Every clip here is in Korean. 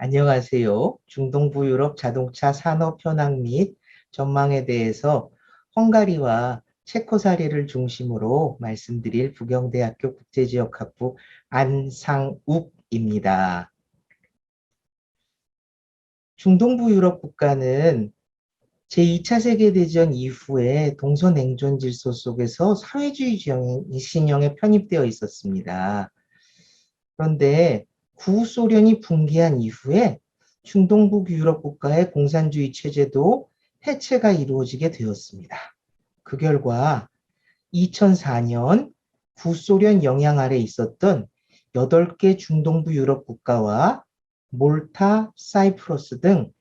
안녕하세요. 중동부 유럽 자동차 산업 현황 및 전망에 대해서 헝가리와 체코 사례를 중심으로 말씀드릴 부경대학교 국제지역학부 안상욱입니다. 중동부 유럽 국가는 제2차 세계대전 이후에 동서냉전 질서 속에서 사회주의 신형에 편입되어 있었습니다. 그런데 구소련이 붕괴한 이후에 중동북 유럽 국가의 공산주의 체제도 해체가 이루어지게 되었습니다. 그 결과 2004년 구소련 영향 아래 있었던 8개 중동부 유럽 국가와 몰타, 사이프러스 등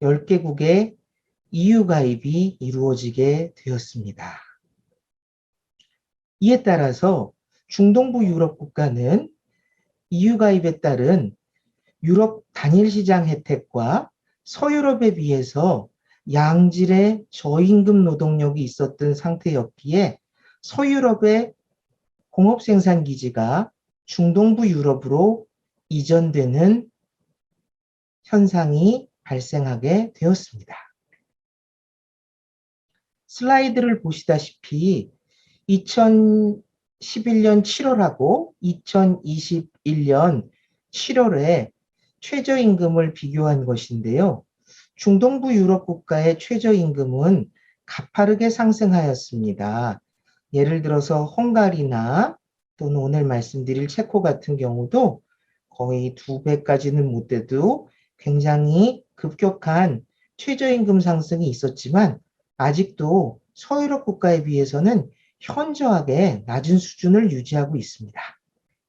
10개국의 EU 가입이 이루어지게 되었습니다. 이에 따라서 중동부 유럽 국가는 EU 가입에 따른 유럽 단일 시장 혜택과 서유럽에 비해서 양질의 저임금 노동력이 있었던 상태였기에 서유럽의 공업 생산 기지가 중동부 유럽으로 이전되는 현상이 발생하게 되었습니다. 슬라이드를 보시다시피 2011년 7월하고 2021년 7월에 최저임금을 비교한 것인데요. 중동부 유럽 국가의 최저임금은 가파르게 상승하였습니다. 예를 들어서 헝가리나 또는 오늘 말씀드릴 체코 같은 경우도 거의 2배까지는 못 돼도 굉장히 급격한 최저임금 상승이 있었지만 아직도 서유럽 국가에 비해서는 현저하게 낮은 수준을 유지하고 있습니다.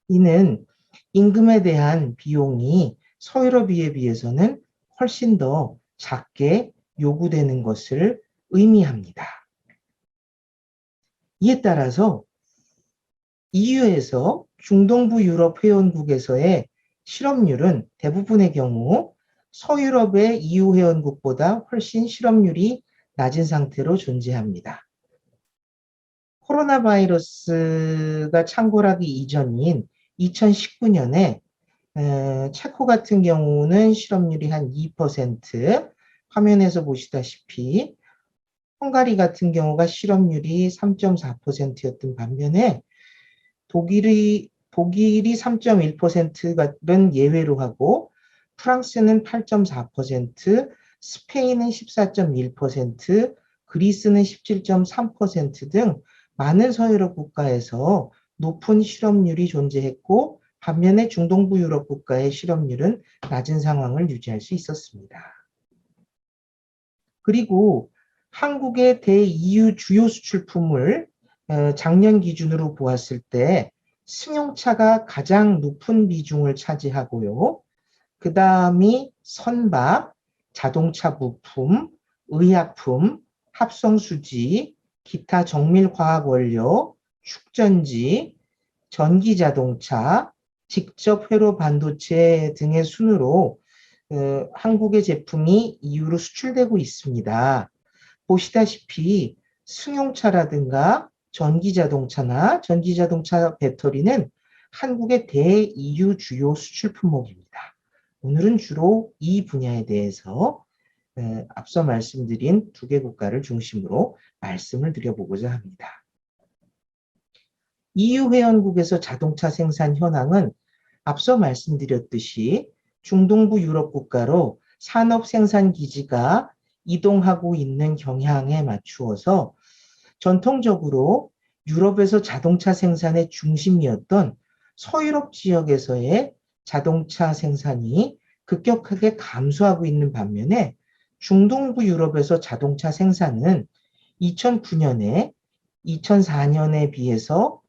이는 임금에 대한 비용이 서유럽에 비해서는 훨씬 더 작게 요구되는 것을 의미합니다. 이에 따라서 EU에서 중동부 유럽 회원국에서의 실업률은 대부분의 경우 서유럽의 EU 회원국보다 훨씬 실업률이 낮은 상태로 존재합니다. 코로나 바이러스가 창궐하기 이전인 2019년에 체코 같은 경우는 실업률이 한 2%, 화면에서 보시다시피 헝가리 같은 경우가 실업률이 3.4%였던 반면에 독일이 3.1%는 예외로 하고 프랑스는 8.4%, 스페인은 14.1%, 그리스는 17.3% 등 많은 서유럽 국가에서 높은 실업률이 존재했고 반면에 중동부 유럽 국가의 실업률은 낮은 상황을 유지할 수 있었습니다. 그리고 한국의 대-EU 주요 수출품을 작년 기준으로 보았을 때 승용차가 가장 높은 비중을 차지하고요. 그 다음이 선박, 자동차 부품, 의약품, 합성수지, 기타 정밀화학 원료, 축전지, 전기자동차, 직접 회로 반도체 등의 순으로 한국의 제품이 EU로 수출되고 있습니다. 보시다시피 승용차라든가 전기자동차나 전기자동차 배터리는 한국의 대-EU 주요 수출 품목입니다. 오늘은 주로 이 분야에 대해서 앞서 말씀드린 2개 국가를 중심으로 말씀을 드려보고자 합니다. EU 회원국에서 자동차 생산 현황은 앞서 말씀드렸듯이 중동부 유럽 국가로 산업 생산 기지가 이동하고 있는 경향에 맞추어서 전통적으로 유럽에서 자동차 생산의 중심이었던 서유럽 지역에서의 자동차 생산이 급격하게 감소하고 있는 반면에 중동부 유럽에서 자동차 생산은 2009년에 2004년에 비해서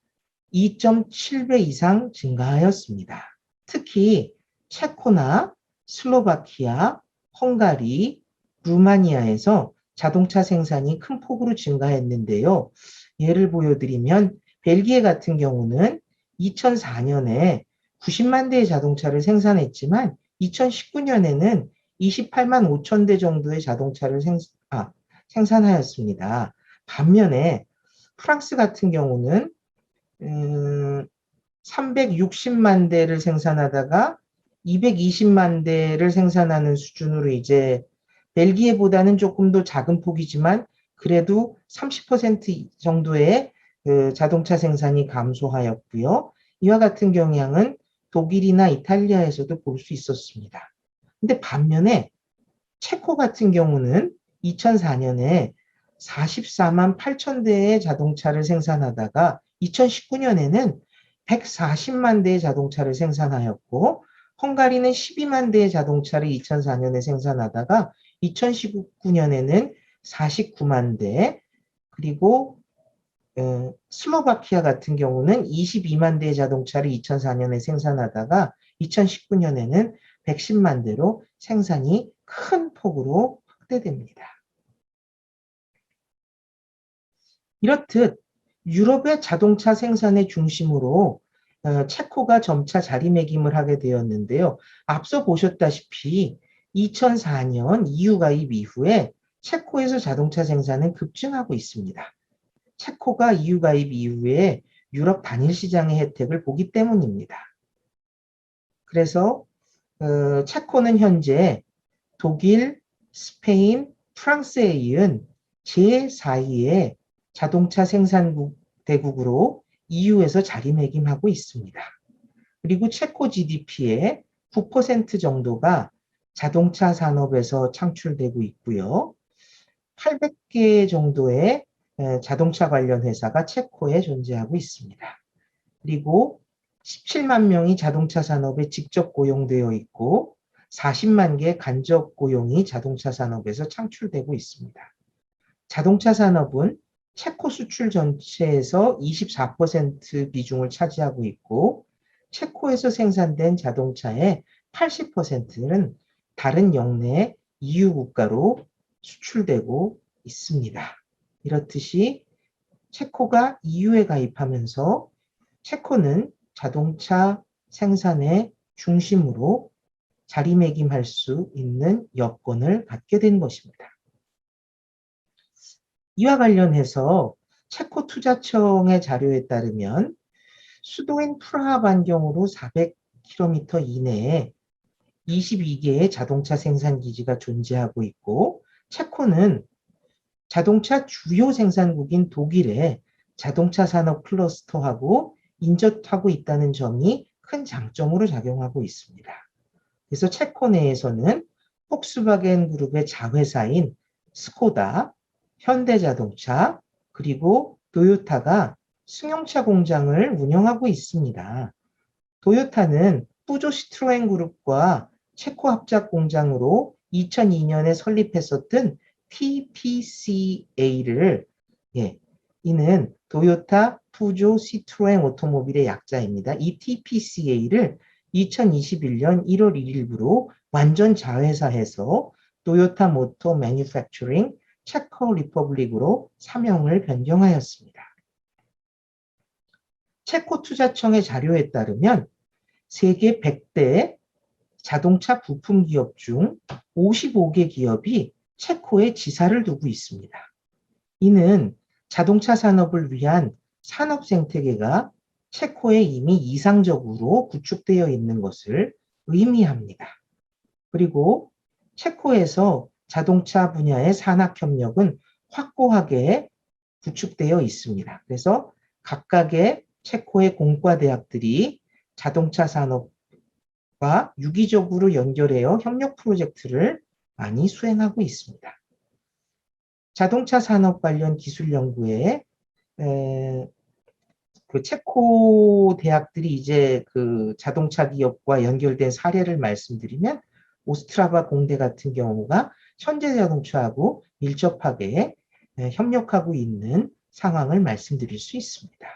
2.7배 이상 증가하였습니다. 특히 체코나 슬로바키아, 헝가리, 루마니아에서 자동차 생산이 큰 폭으로 증가했는데요. 예를 보여드리면 벨기에 같은 경우는 2004년에 90만 대의 자동차를 생산했지만 2019년에는 28만 5천 대 정도의 자동차를 생산하였습니다. 반면에 프랑스 같은 경우는 360만 대를 생산하다가 220만 대를 생산하는 수준으로 이제 벨기에보다는 조금 더 작은 폭이지만 그래도 30% 정도의 그 자동차 생산이 감소하였고요. 이와 같은 경향은 독일이나 이탈리아에서도 볼 수 있었습니다. 근데 반면에 체코 같은 경우는 2004년에 44만 8천 대의 자동차를 생산하다가 2019년에는 140만 대의 자동차를 생산하였고, 헝가리는 12만 대의 자동차를 2004년에 생산하다가 2019년에는 49만 대, 그리고 슬로바키아 같은 경우는 22만 대의 자동차를 2004년에 생산하다가 2019년에는 110만 대로 생산이 큰 폭으로 확대됩니다. 이렇듯 유럽의 자동차 생산의 중심으로 체코가 점차 자리매김을 하게 되었는데요. 앞서 보셨다시피 2004년 EU 가입 이후에 체코에서 자동차 생산은 급증하고 있습니다. 체코가 EU 가입 이후에 유럽 단일 시장의 혜택을 보기 때문입니다. 그래서 체코는 현재 독일, 스페인, 프랑스에 이은 제4위의 자동차 생산국 대국으로 EU에서 자리매김하고 있습니다. 그리고 체코 GDP의 9% 정도가 자동차 산업에서 창출되고 있고요. 800개 정도의 자동차 관련 회사가 체코에 존재하고 있습니다. 그리고 17만 명이 자동차 산업에 직접 고용되어 있고 40만 개 간접 고용이 자동차 산업에서 창출되고 있습니다. 자동차 산업은 체코 수출 전체에서 24% 비중을 차지하고 있고 체코에서 생산된 자동차의 80%는 다른 영내 EU 국가로 수출되고 있습니다. 이렇듯이 체코가 EU에 가입하면서 체코는 자동차 생산의 중심으로 자리매김할 수 있는 여건을 갖게 된 것입니다. 이와 관련해서 체코 투자청의 자료에 따르면 수도인 프라하 반경으로 400km 이내에 22개의 자동차 생산 기지가 존재하고 있고 체코는 자동차 주요 생산국인 독일의 자동차 산업 클러스터하고 인접하고 있다는 점이 큰 장점으로 작용하고 있습니다. 그래서 체코 내에서는 폭스바겐 그룹의 자회사인 스코다, 현대자동차, 그리고 도요타가 승용차 공장을 운영하고 있습니다. 도요타는 푸조 시트로엔 그룹과 체코 합작 공장으로 2002년에 설립했었던 TPCA를 이는 도요타 푸조 시트로엔 오토모빌의 약자입니다. 이 TPCA를 2021년 1월 1일부로 완전 자회사해서 도요타 모터 매뉴팩처링 체코 리퍼블릭으로 사명을 변경하였습니다. 체코 투자청의 자료에 따르면 세계 100대 자동차 부품 기업 중 55개 기업이 체코에 지사를 두고 있습니다. 이는 자동차 산업을 위한 산업 생태계가 체코에 이미 이상적으로 구축되어 있는 것을 의미합니다. 그리고 체코에서 자동차 분야의 산학협력은 확고하게 구축되어 있습니다. 그래서 각각의 체코의 공과대학들이 자동차 산업과 유기적으로 연결하여 협력 프로젝트를 많이 수행하고 있습니다. 자동차 산업 관련 기술 연구에 그 체코 대학들이 이제 그 자동차 기업과 연결된 사례를 말씀드리면 오스트라바 공대 같은 경우가 현대자동차하고 밀접하게 협력하고 있는 상황을 말씀드릴 수 있습니다.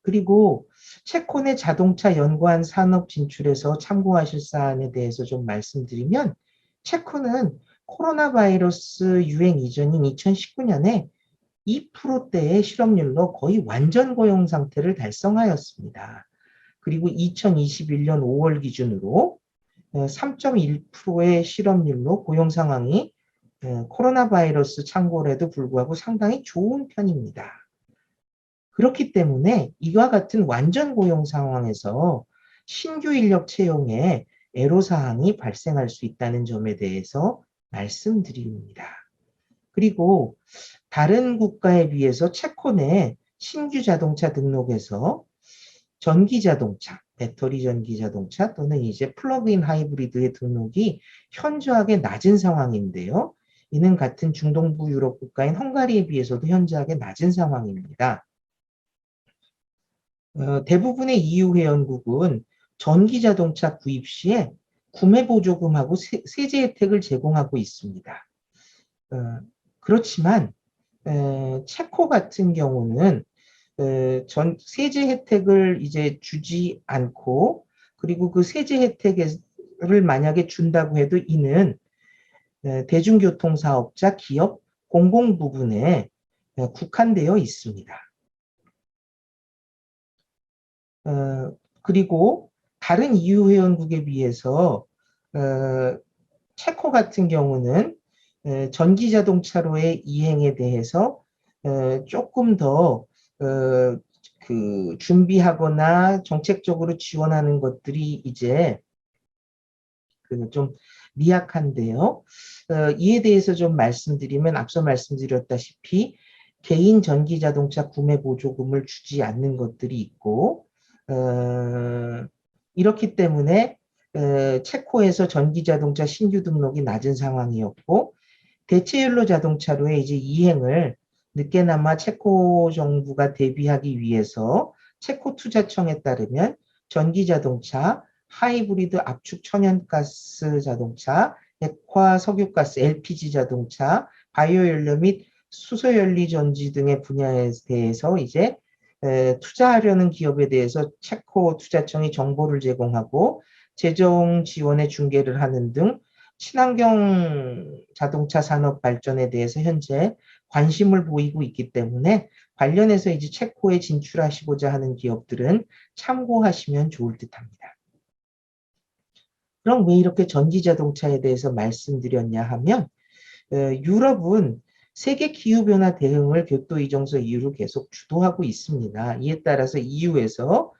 그리고 체코 내 자동차 연관 산업 진출에서 참고하실 사안에 대해서 좀 말씀드리면 체코는 코로나 바이러스 유행 이전인 2019년에 2%대의 실업률로 거의 완전 고용 상태를 달성하였습니다. 그리고 2021년 5월 기준으로 3.1%의 실업률로 고용 상황이 코로나 바이러스 창궐에도 불구하고 상당히 좋은 편입니다. 그렇기 때문에 이와 같은 완전 고용 상황에서 신규 인력 채용에 애로사항이 발생할 수 있다는 점에 대해서 말씀드립니다. 그리고 다른 국가에 비해서 체코 내 신규 자동차 등록에서 전기 자동차, 배터리 전기 자동차 또는 이제 플러그인 하이브리드의 등록이 현저하게 낮은 상황인데요. 이는 같은 중동부 유럽 국가인 헝가리에 비해서도 현저하게 낮은 상황입니다. 대부분의 EU 회원국은 전기 자동차 구입 시에 구매 보조금하고 세제 혜택을 제공하고 있습니다. 그렇지만 체코 같은 경우는 세제 혜택을 이제 주지 않고, 그리고 그 세제 혜택을 만약에 준다고 해도 이는 대중교통 사업자, 기업, 공공 부분에 국한되어 있습니다. 그리고 다른 EU 회원국에 비해서 체코 같은 경우는 전기 자동차로의 이행에 대해서 조금 더 준비하거나 정책적으로 지원하는 것들이 이제 좀 미약한데요. 이에 대해서 좀 말씀드리면, 앞서 말씀드렸다시피 개인 전기 자동차 구매 보조금을 주지 않는 것들이 있고, 이렇기 때문에 체코에서 전기 자동차 신규 등록이 낮은 상황이었고, 대체 연료 자동차로의 이제 이행을 늦게나마 체코 정부가 대비하기 위해서 체코 투자청에 따르면 전기 자동차, 하이브리드 압축 천연가스 자동차, 액화 석유가스 LPG 자동차, 바이오연료 및 수소연료 전지 등의 분야에 대해서 이제 투자하려는 기업에 대해서 체코 투자청이 정보를 제공하고 재정 지원의 중개를 하는 등 친환경 자동차 산업 발전에 대해서 현재 관심을 보이고 있기 때문에, 관련해서 이제 체코에 진출하시고자 하는 기업들은 참고하시면 좋을 듯합니다. 그럼 왜 이렇게 전기 자동차에 대해서 말씀드렸냐 하면, 유럽은 세계 기후변화 대응을 교토 이정서 이후로 계속 주도하고 있습니다. 이에 따라서 EU에서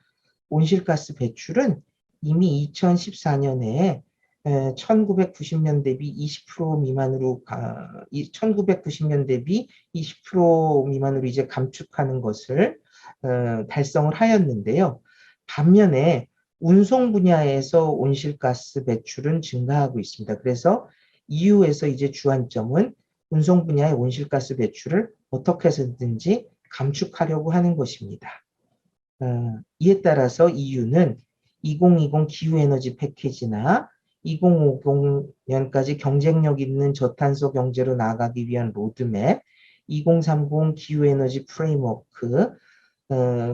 온실가스 배출은 이미 2014년에 1990년 대비 20% 미만으로 1990년 대비 20% 미만으로 이제 감축하는 것을 달성을 하였는데요. 반면에 운송 분야에서 온실가스 배출은 증가하고 있습니다. 그래서 EU에서 이제 주안점은 운송 분야의 온실가스 배출을 어떻게 해서든지 감축하려고 하는 것입니다. 이에 따라서 EU는 2020 기후에너지 패키지나 2050년까지 경쟁력 있는 저탄소 경제로 나아가기 위한 로드맵, 2030 기후에너지 프레임워크,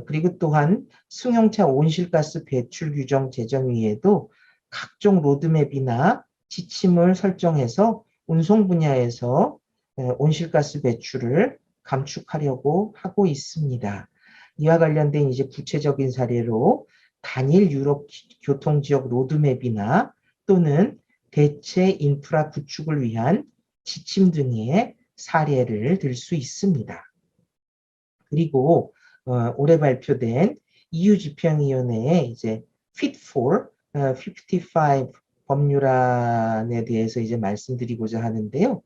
그리고 또한 승용차 온실가스 배출 규정 제정 위에도 각종 로드맵이나 지침을 설정해서 운송 분야에서 온실가스 배출을 감축하려고 하고 있습니다. 이와 관련된 이제 구체적인 사례로 단일 유럽 교통지역 로드맵이나 또는 대체 인프라 구축을 위한 지침 등의 사례를 들 수 있습니다. 그리고 올해 발표된 EU 집행위원회의 이제 Fit for 55 법률안에 대해서 이제 말씀드리고자 하는데요.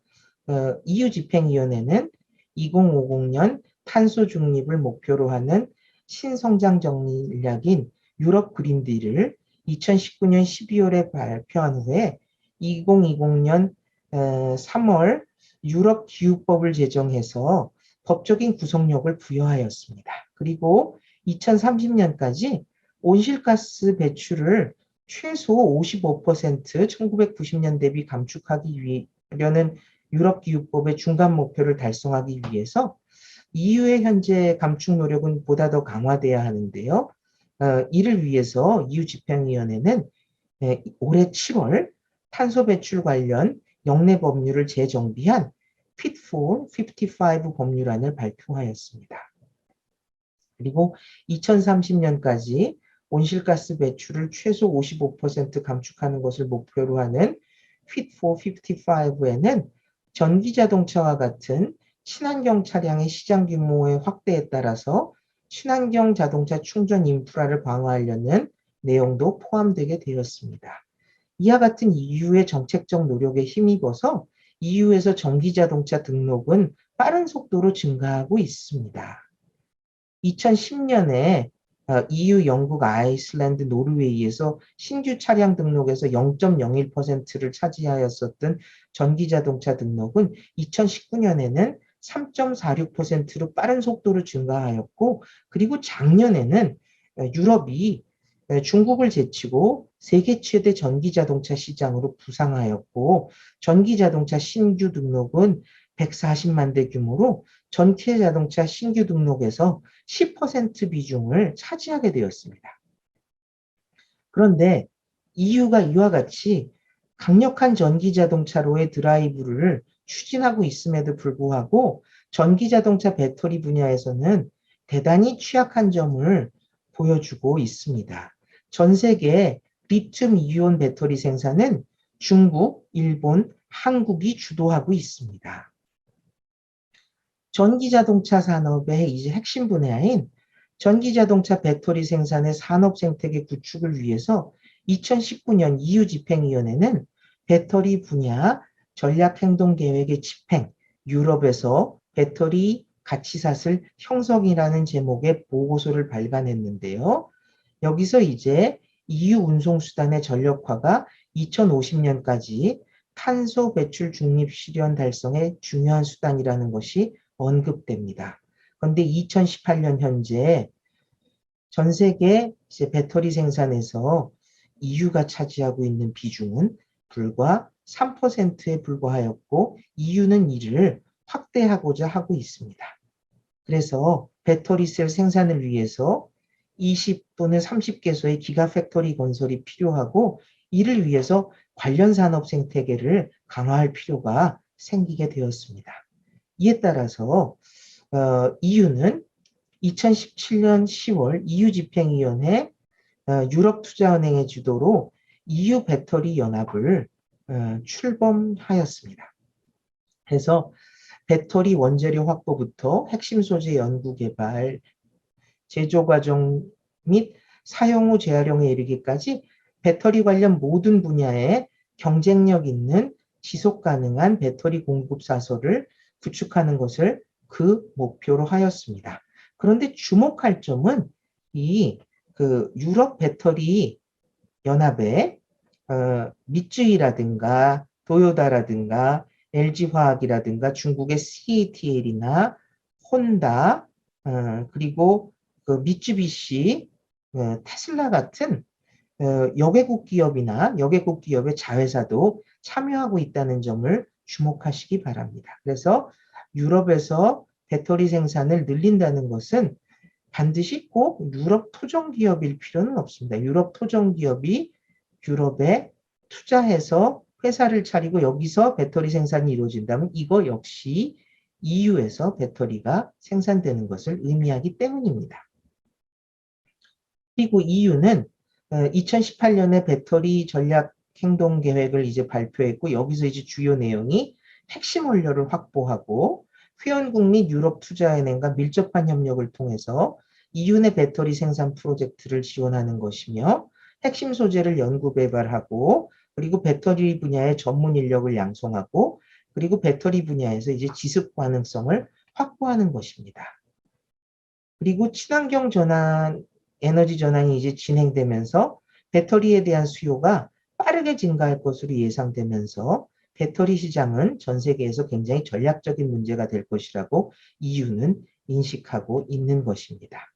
EU 집행위원회는 2050년 탄소 중립을 목표로 하는 신성장 전략인 유럽 그린딜을 2019년 12월에 발표한 후에 2020년 3월 유럽 기후법을 제정해서 법적인 구속력을 부여하였습니다. 그리고 2030년까지 온실가스 배출을 최소 55% 1990년 대비 감축하기 위하려는 유럽 기후법의 중간 목표를 달성하기 위해서 EU의 현재 감축 노력은 보다 더 강화돼야 하는데요. 이를 위해서 EU 집행위원회는 올해 7월 탄소 배출 관련 영내 법률을 재정비한 Fit for 55 법률안을 발표하였습니다. 그리고 2030년까지 온실가스 배출을 최소 55% 감축하는 것을 목표로 하는 Fit for 55에는 전기자동차와 같은 친환경 차량의 시장 규모의 확대에 따라서 친환경 자동차 충전 인프라를 강화하려는 내용도 포함되게 되었습니다. 이와 같은 EU의 정책적 노력에 힘입어서 EU에서 전기자동차 등록은 빠른 속도로 증가하고 있습니다. 2010년에 EU, 영국, 아이슬란드, 노르웨이에서 신규 차량 등록에서 0.01%를 차지하였었던 전기자동차 등록은 2019년에는 3.46%로 빠른 속도로 증가하였고, 그리고 작년에는 유럽이 중국을 제치고 세계 최대 전기자동차 시장으로 부상하였고, 전기자동차 신규 등록은 140만 대 규모로 전기자동차 신규 등록에서 10% 비중을 차지하게 되었습니다. 그런데 EU가 이와 같이 강력한 전기자동차로의 드라이브를 추진하고 있음에도 불구하고 전기자동차 배터리 분야에서는 대단히 취약한 점을 보여주고 있습니다. 전 세계 리튬 이온 배터리 생산은 중국, 일본, 한국이 주도하고 있습니다. 전기자동차 산업의 이제 핵심 분야인 전기자동차 배터리 생산의 산업 생태계 구축을 위해서 2019년 EU 집행위원회는 배터리 분야 전략행동계획의 집행, 유럽에서 배터리 가치사슬 형성이라는 제목의 보고서를 발간했는데요. 여기서 이제 EU 운송수단의 전력화가 2050년까지 탄소 배출 중립 실현 달성의 중요한 수단이라는 것이 언급됩니다. 그런데 2018년 현재 전 세계 이제 배터리 생산에서 EU가 차지하고 있는 비중은 불과 3%에 불과하였고 EU는 이를 확대하고자 하고 있습니다. 그래서 배터리 셀 생산을 위해서 20 또는 30개소의 기가팩토리 건설이 필요하고 이를 위해서 관련 산업 생태계를 강화할 필요가 생기게 되었습니다. 이에 따라서 EU는 2017년 10월 EU 집행위원회 유럽투자은행의 주도로 EU 배터리 연합을 출범하였습니다. 그래서 배터리 원재료 확보부터 핵심 소재 연구 개발, 제조 과정 및 사용 후 재활용에 이르기까지 배터리 관련 모든 분야에 경쟁력 있는 지속 가능한 배터리 공급 사설을 구축하는 것을 그 목표로 하였습니다. 그런데 주목할 점은 이 유럽 배터리 연합의 미쯔이라든가 도요다라든가 LG화학이라든가 중국의 CATL이나 혼다 그리고 그 미쯔비시, 테슬라 같은 여개국 기업이나 여개국 기업의 자회사도 참여하고 있다는 점을 주목하시기 바랍니다. 그래서 유럽에서 배터리 생산을 늘린다는 것은 반드시 꼭 유럽 토종 기업일 필요는 없습니다. 유럽 토종 기업이 유럽에 투자해서 회사를 차리고 여기서 배터리 생산이 이루어진다면 이거 역시 EU에서 배터리가 생산되는 것을 의미하기 때문입니다. 그리고 EU는 2018년에 배터리 전략 행동 계획을 이제 발표했고 여기서 이제 주요 내용이 핵심 원료를 확보하고 회원국 및 유럽 투자은행과 밀접한 협력을 통해서 EU 내 배터리 생산 프로젝트를 지원하는 것이며 핵심 소재를 연구 개발하고 그리고 배터리 분야의 전문 인력을 양성하고 그리고 배터리 분야에서 이제 지속 가능성을 확보하는 것입니다. 그리고 친환경 전환, 에너지 전환이 이제 진행되면서 배터리에 대한 수요가 빠르게 증가할 것으로 예상되면서 배터리 시장은 전 세계에서 굉장히 전략적인 문제가 될 것이라고 EU는 인식하고 있는 것입니다.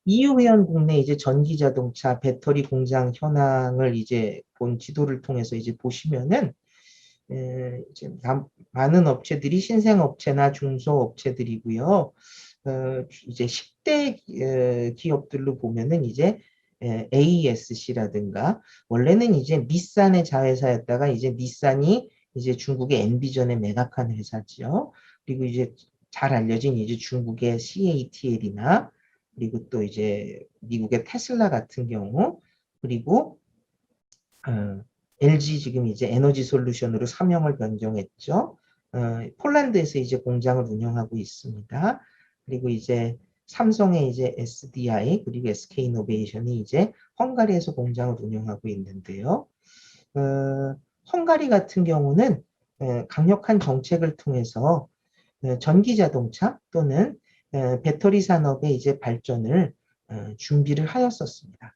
EU 회원국 내 이제 전기 자동차 배터리 공장 현황을 이제 본 지도를 통해서 이제 보시면은 이제 많은 업체들이 신생업체나 중소업체들이고요. 이제 10대 기업들로 보면은 이제 AESC라든가 원래는 이제 닛산의 자회사였다가 이제 닛산이 이제 중국의 엔비전에 매각한 회사죠. 그리고 이제 잘 알려진 이제 중국의 CATL이나 그리고 또 이제 미국의 테슬라 같은 경우 그리고 LG 지금 이제 에너지 솔루션으로 사명을 변경했죠. 폴란드에서 이제 공장을 운영하고 있습니다. 그리고 이제 삼성의 이제 SDI 그리고 SK이노베이션이 이제 헝가리에서 공장을 운영하고 있는데요. 헝가리 같은 경우는 강력한 정책을 통해서 전기 자동차 또는 배터리 산업의 이제 발전을 준비를 하였었습니다.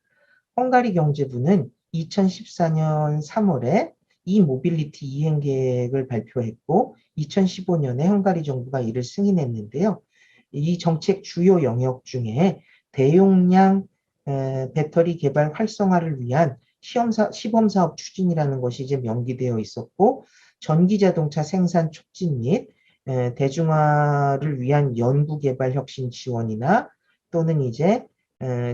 헝가리 경제부는 2014년 3월에 이 모빌리티 이행 계획을 발표했고 2015년에 헝가리 정부가 이를 승인했는데요. 이 정책 주요 영역 중에 대용량 배터리 개발 활성화를 위한 시범 사업 추진이라는 것이 이제 명기되어 있었고 전기 자동차 생산 촉진 및 대중화를 위한 연구 개발 혁신 지원이나 또는 이제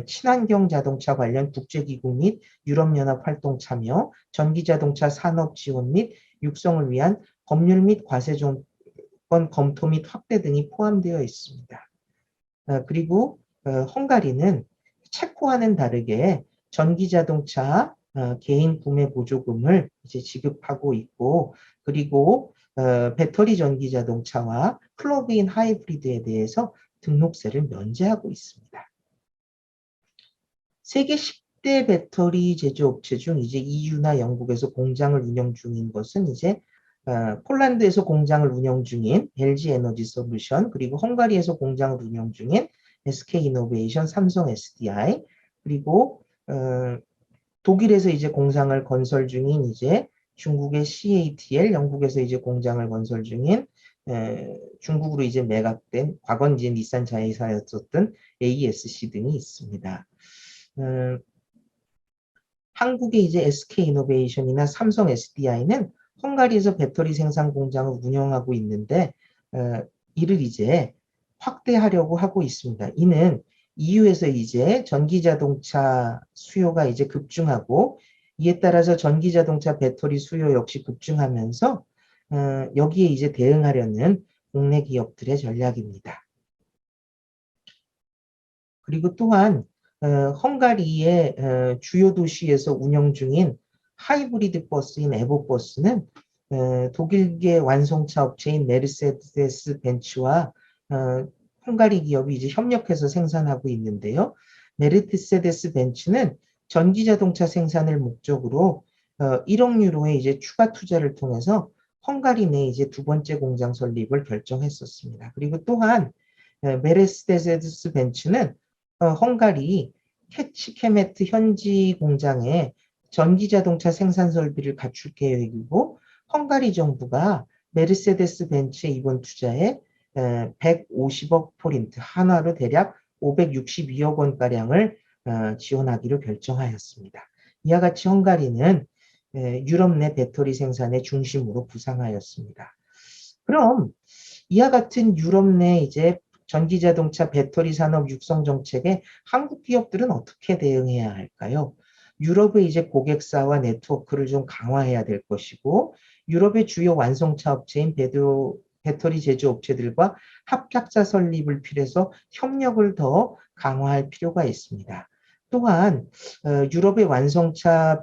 친환경 자동차 관련 국제기구 및 유럽연합 활동 참여, 전기자동차 산업 지원 및 육성을 위한 법률 및 과세 정권 검토 및 확대 등이 포함되어 있습니다. 그리고 헝가리는 체코와는 다르게 전기자동차 개인 구매 보조금을 이제 지급하고 있고, 그리고 배터리 전기자동차와 플러그인 하이브리드에 대해서 등록세를 면제하고 있습니다. 세계 10대 배터리 제조업체 중 이제 EU나 영국에서 공장을 운영 중인 것은 이제 폴란드에서 공장을 운영 중인 LG 에너지 솔루션, 그리고 헝가리에서 공장을 운영 중인 SK 이노베이션, 삼성 SDI, 그리고 독일에서 이제 공장을 건설 중인 이제 중국의 CATL, 영국에서 이제 공장을 건설 중인 중국으로 이제 매각된 과거 이제 닛산 자회사였었던 ASC 등이 있습니다. 한국의 이제 SK이노베이션이나 삼성 SDI는 헝가리에서 배터리 생산 공장을 운영하고 있는데 이를 이제 확대하려고 하고 있습니다. 이는 EU에서 이제 전기자동차 수요가 이제 급증하고 이에 따라서 전기자동차 배터리 수요 역시 급증하면서 여기에 이제 대응하려는 국내 기업들의 전략입니다. 그리고 또한 헝가리의 주요 도시에서 운영 중인 하이브리드 버스인 에보버스는 독일계 완성차 업체인 메르세데스 벤츠와 헝가리 기업이 이제 협력해서 생산하고 있는데요. 메르세데스 벤츠는 전기 자동차 생산을 목적으로 1억 유로의 이제 추가 투자를 통해서 헝가리 내 이제 두 번째 공장 설립을 결정했었습니다. 그리고 또한 메르세데스 벤츠는 헝가리 캐치케메트 현지 공장에 전기자동차 생산 설비를 갖출 계획이고 헝가리 정부가 메르세데스 벤츠의 이번 투자에 150억 포린트, 한화로 대략 562억 원가량을 지원하기로 결정하였습니다. 이와 같이 헝가리는 유럽 내 배터리 생산의 중심으로 부상하였습니다. 그럼 이와 같은 유럽 내 이제 전기자동차 배터리 산업 육성 정책에 한국 기업들은 어떻게 대응해야 할까요? 유럽의 이제 고객사와 네트워크를 좀 강화해야 될 것이고, 유럽의 주요 완성차 업체인 배터리 제조업체들과 합작사 설립을 필요해서 협력을 더 강화할 필요가 있습니다. 또한 유럽의 완성차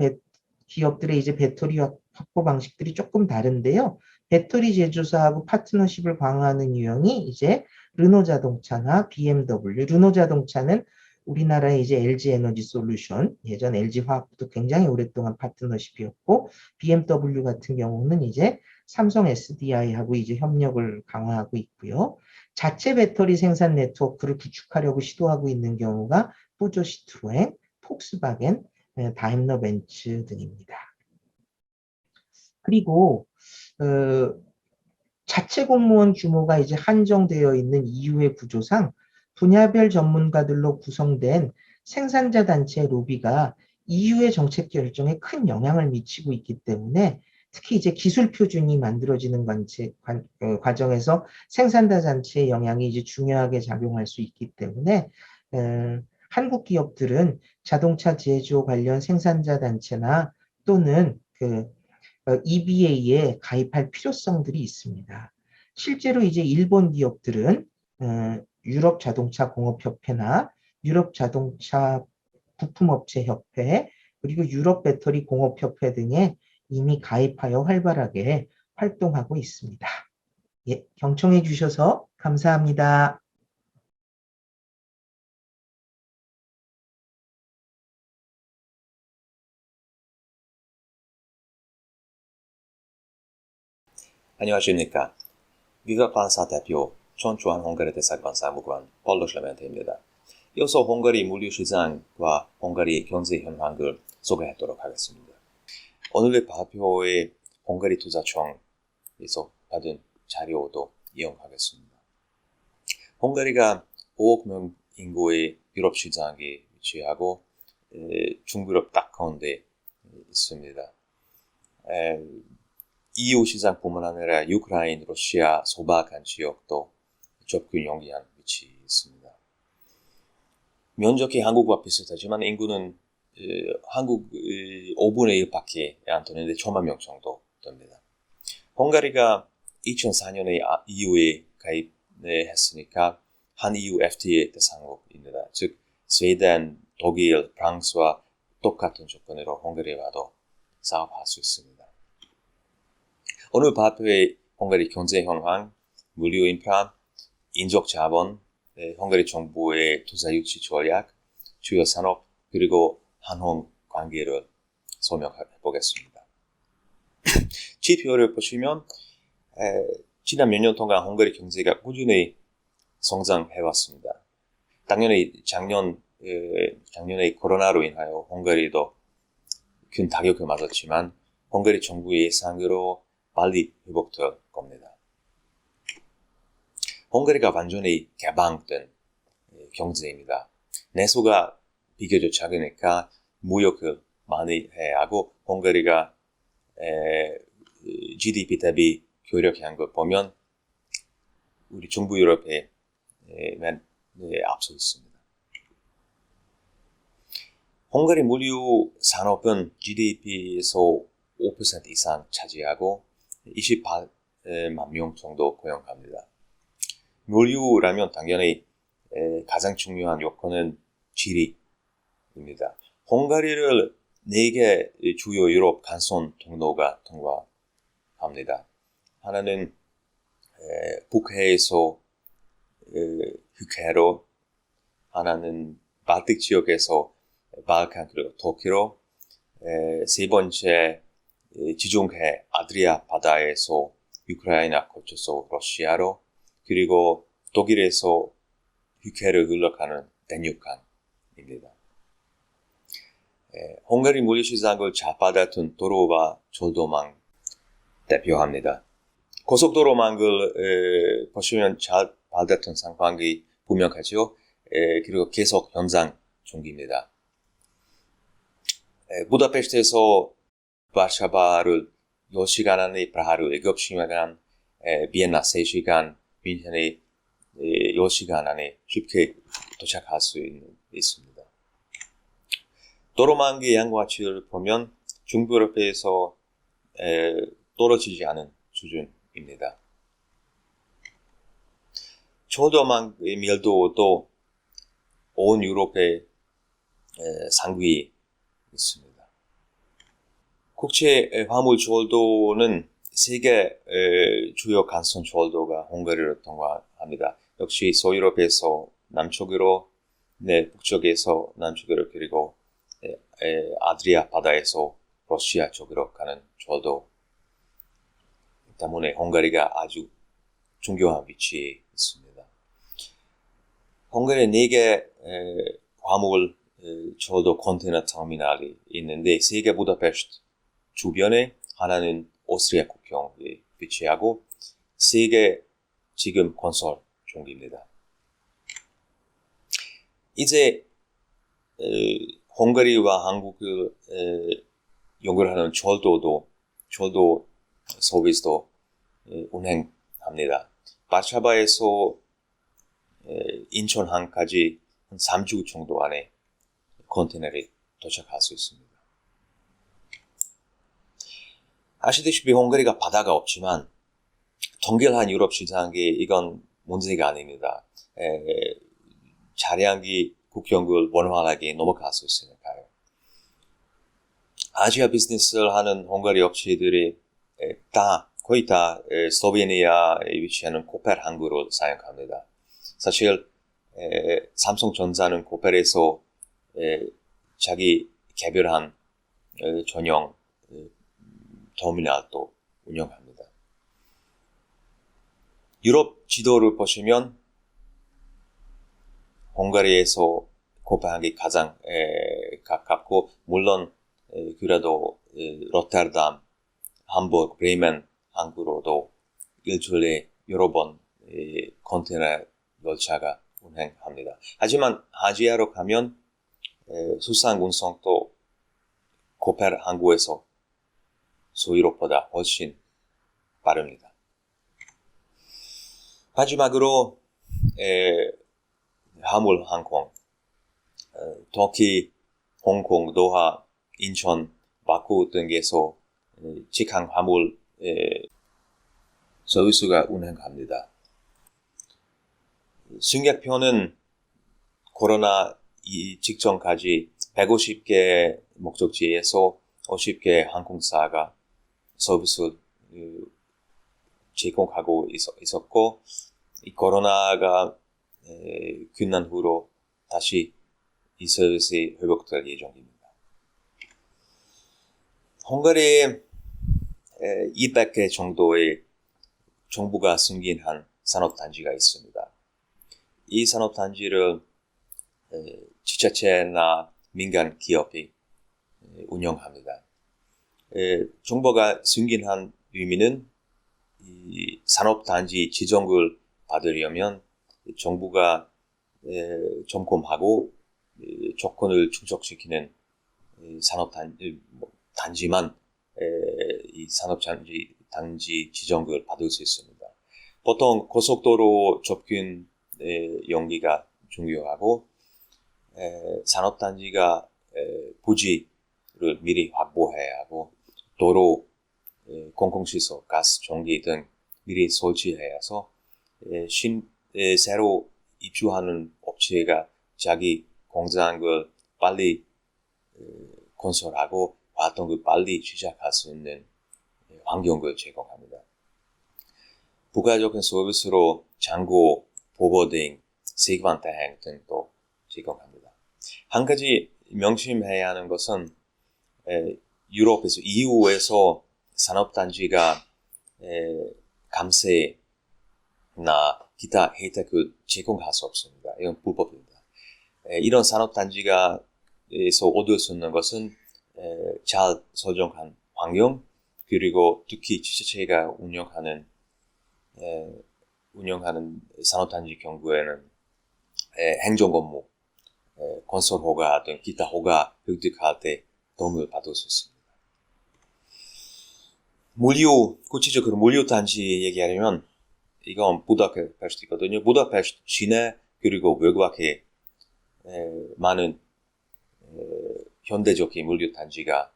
기업들의 이제 배터리 확보 방식들이 조금 다른데요. 배터리 제조사하고 파트너십을 강화하는 유형이 이제 르노 자동차나 BMW, 르노 자동차는 우리나라의 이제 LG 에너지 솔루션, 예전 LG 화학도 굉장히 오랫동안 파트너십이었고, BMW 같은 경우는 이제 삼성 SDI하고 이제 협력을 강화하고 있고요. 자체 배터리 생산 네트워크를 구축하려고 시도하고 있는 경우가 푸조 시트로엔, 폭스바겐, 다임러 벤츠 등입니다. 그리고 자체 공무원 규모가 이제 한정되어 있는 EU의 구조상 분야별 전문가들로 구성된 생산자 단체 로비가 EU의 정책 결정에 큰 영향을 미치고 있기 때문에 특히 이제 기술 표준이 만들어지는 과정에서 생산자 단체의 영향이 이제 중요하게 작용할 수 있기 때문에 한국 기업들은 자동차 제조 관련 생산자 단체나 또는 EBA에 가입할 필요성들이 있습니다. 실제로 이제 일본 기업들은 유럽 자동차 공업협회나 유럽 자동차 부품업체협회, 그리고 유럽 배터리 공업협회 등에 이미 가입하여 활발하게 활동하고 있습니다. 예, 경청해 주셔서 감사합니다. 안녕하십니까. 위각관사 대표 전주한 헝가리 대사관사무관 볼로 클레멘트입니다. 이어서 헝가리 물류시장과 헝가리 경제 현황을 소개하도록 하겠습니다. 오늘의 발표에 헝가리 투자청에서 받은 자료도 이용하겠습니다. 헝가리가 5억 명 인구의 유럽 시장에 위치하고 중유럽 딱 가운데 있습니다. EU 시장뿐만 아니라 우크라이나, 러시아, 소박한 지역도 접근 용이한 위치에 있습니다. 면적이 한국과 비슷하지만 인구는 한국 5분의 1밖에 안 되는데 1,000만 명 정도 됩니다. 헝가리가 2004년에 EU에 가입했으니까 한 EU FTA 대상국입니다. 즉 스웨덴, 독일, 프랑스와 똑같은 조건으로 헝가리와도 사업할 수 있습니다. 오늘 발표의 헝가리 경제 현황, 물류 인프라, 인적 자본, 헝가리 정부의 투자 유치 전략, 주요 산업, 그리고 한홍 관계를 설명해 보겠습니다. 지표를 보시면 지난 몇 년 동안 헝가리 경제가 꾸준히 성장해 왔습니다. 당연히 작년에 코로나로 인하여 헝가리도 큰 타격을 맞았지만 헝가리 정부의 예상으로 빨리 회복될 겁니다. 헝가리가 완전히 개방된 경제입니다. 내수가 비교적 작으니까 무역을 많이 해야 하고 헝가리가 GDP 대비 교력한 걸 보면 우리 중부 유럽에 앞서 있습니다. 헝가리 물류 산업은 GDP에서 5% 이상 차지하고 28만 명 정도 고용합니다. 물류라면 당연히 가장 중요한 요건은 지리입니다. 헝가리를 4개 주요 유럽 간선 통로가 통과합니다. 하나는 북해에서 흑해로, 하나는 발틱 지역에서 발칸 그리고 터키로, 세 번째 지중해 아드리아 바다에서 우크라이나 거쳐서 러시아로, 그리고 독일에서 흑해를 흘러가는 대륙간입니다. 헝가리 물류시장을 잘 받아둔 도로와 철도망 대표합니다. 고속도로망을 보시면 잘 받아둔 상황이 분명하죠. 그리고 계속 현장 중입니다. 부다페스트에서 바르샤바를 10시간 안에, 프라하를 7시간, 비엔나 3시간, 뮌헨에 10시간 안에 쉽게 도착할 수 있습니다. 도로망의 양과치를 보면 중부유럽에서 떨어지지 않은 수준입니다. 철도망의 밀도도 온 유럽의 상위에 있습니다. 국제 화물 철도는 세계 주요 간선 철도가 헝가리를 통과합니다. 역시 서유럽에서 남쪽으로, 북쪽에서 남쪽으로, 그리고 아드리아 바다에서 러시아 쪽으로 가는 철도 때문에 헝가리가 아주 중요한 위치에 있습니다. 헝가리에 4개 화물 철도 컨테이너 터미널이 있는데 3개 부다페스트 주변에, 하나는 오스트리아 국경에 위치하고 3개 지금 건설 중입니다. 이제 헝가리와 한국을 연결하는 철도 서비스도 운행합니다. 바르샤바에서 인천항까지 한 3주 정도 안에 컨테이너를 도착할 수 있습니다. 아시다시피 헝가리가 바다가 없지만 동결한 유럽 시장에 이건 문제가 아닙니다. 차량이 국경을 원활하게 넘어갈 수 있으니까요. 아시아 비즈니스를 하는 헝가리 업체들이 거의 다 슬로베니아에 위치하는 코펠 항구를 사용합니다. 사실 삼성전자는 코펠에서 자기 개별한 전용 터미널도 운영합니다. 유럽 지도를 보시면 헝가리에서 코펜하겐이 가장 가깝고 물론 그래도 로테르담, 함부르크, 브레멘 항구로도 일주일에 여러 번 컨테이너 열차가 운행합니다. 하지만 아시아로 가면 수상 운송도 코펜 항구에서 소유롭보다 훨씬 빠릅니다. 마지막으로 화물 항공, 터키, 홍콩, 도하, 인천, 바쿠 등에서 직항 화물 서비스가 운행합니다. 승객표는 코로나 직전까지 150개 목적지에서 50개 항공사가 서비스 제공하고 있었고, 이 코로나가 끝난 후로 다시 이 서비스에 회복될 예정입니다. 헝가리에 200개 정도의 정부가 승인한 산업단지가 있습니다. 이 산업단지를 지자체나 민간 기업이 운영합니다. 정부가 승인한 의미는 이 산업단지 지정을 받으려면 정부가 점검하고 조건을 충족시키는 산업단지만 이 산업단지 지정을 받을 수 있습니다. 보통 고속도로 접근 용기가 중요하고 산업단지가 부지를 미리 확보해야 하고 도로, 공공시설, 가스, 전기 등 미리 설치해야 해서 새로 입주하는 업체가 자기 공장을 빨리 건설하고 활동을 빨리 시작할 수 있는 환경을 제공합니다. 부가적인 서비스로 장고, 보보딩, 세관 대행 등도 제공합니다. 한 가지 명심해야 하는 것은 유럽에서 EU에서 산업단지가 감세나 기타 혜택을 제공할 수 없습니다. 이건 불법입니다. 이런 산업단지가 에서 얻을 수 있는 것은 잘 설정한 환경, 그리고 특히 지자체가 운영하는 산업단지 경우에는 행정건무, 건설허가 등 기타 허가 획득할 때 도움을 받을 수 있습니다. 구체적으로 물류단지 얘기하려면 이건 부다페스트거든요. 부다페스트 시내 그리고 외곽에 많은 현대적인 물류단지가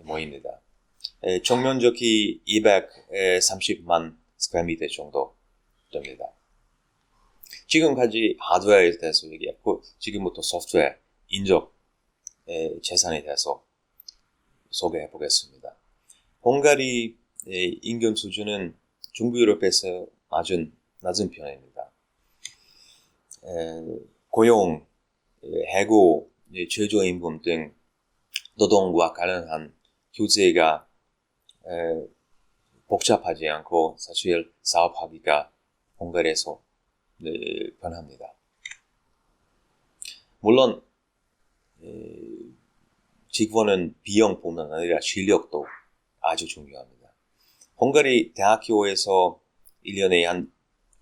모입니다. 정면적이 230만 스퀘어미터 정도 됩니다. 지금까지 하드웨어에 대해서 얘기했고 지금부터 소프트웨어, 인적 재산에 대해서 소개해 보겠습니다. 헝가리 임금 수준은 중부 유럽에서 낮은 편입니다. 고용, 해고, 최저임금 등 노동과 관련한 규제가 복잡하지 않고 사실 사업하기가 헝가리에서 편합니다. 물론 직원은 비용뿐만 아니라 실력도 아주 중요합니다. 헝가리 대학교에서 1년에 한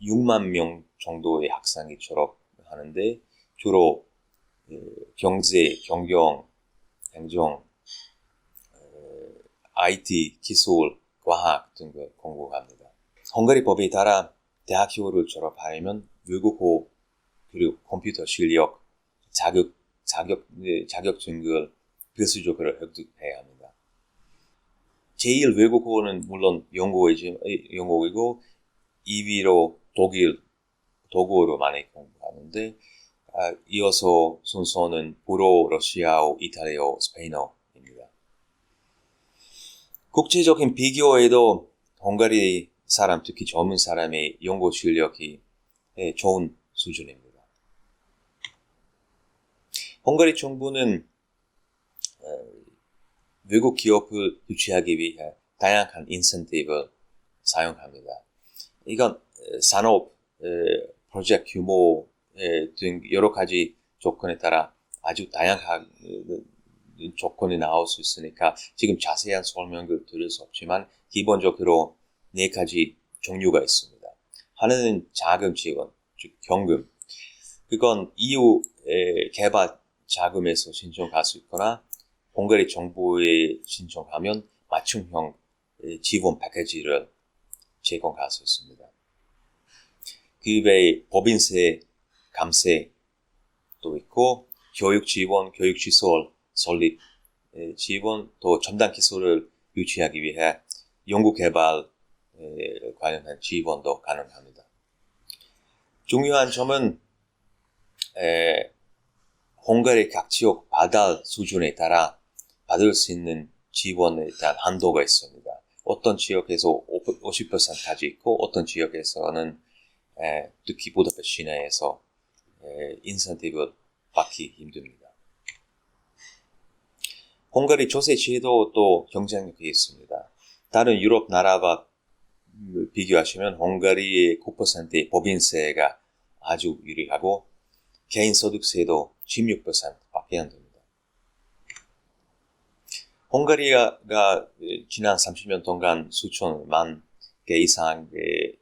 6만 명 정도의 학생이 졸업하는데 주로 경제, 경영, 행정, IT, 기술, 과학 등을 공부합니다. 헝가리 법에 따라 대학교를 졸업하려면 외국어 그리고 컴퓨터 실력, 자격증을 필수적으로 획득해야 합니다. 제일 외국어는 물론 영어이고 2위로 독일어로 많이 공부하는데 이어서 순서는 불어, 러시아어, 이탈리아어, 스페인어입니다. 국제적인 비교에도 헝가리 사람, 특히 젊은 사람의 영어 실력이 좋은 수준입니다. 헝가리 정부는 외국 기업을 유치하기 위해 다양한 인센티브를 사용합니다. 이건 산업 프로젝트 규모 등 여러 가지 조건에 따라 아주 다양한 조건이 나올 수 있으니까 지금 자세한 설명을 드릴 수 없지만 기본적으로 네 가지 종류가 있습니다. 하나는 자금 지원, 즉 경금. 그건 EU 개발 자금에서 신청할 수 있거나 헝가리 정부에 신청하면 맞춤형 지원 패키지를 제공할 수 있습니다. 그 외에 법인세 감세도 있고 교육 지원, 교육시설 설립 지원, 또 첨단 기술을 유치하기 위해 연구개발 관련한 지원도 가능합니다. 중요한 점은 헝가리 각 지역 발달 수준에 따라 받을 수 있는 지원에 대한 한도가 있습니다. 어떤 지역에서 50%까지 있고 어떤 지역에서는 특히 부다페스트 시내에서 인센티브를 받기 힘듭니다. 헝가리 조세 제도도 경쟁력이 있습니다. 다른 유럽 나라와 비교하시면 헝가리의 9%의 법인세가 아주 유리하고 개인소득세도 16%밖에 안 됩니다. 헝가리가 지난 30년 동안 수천만 개 이상의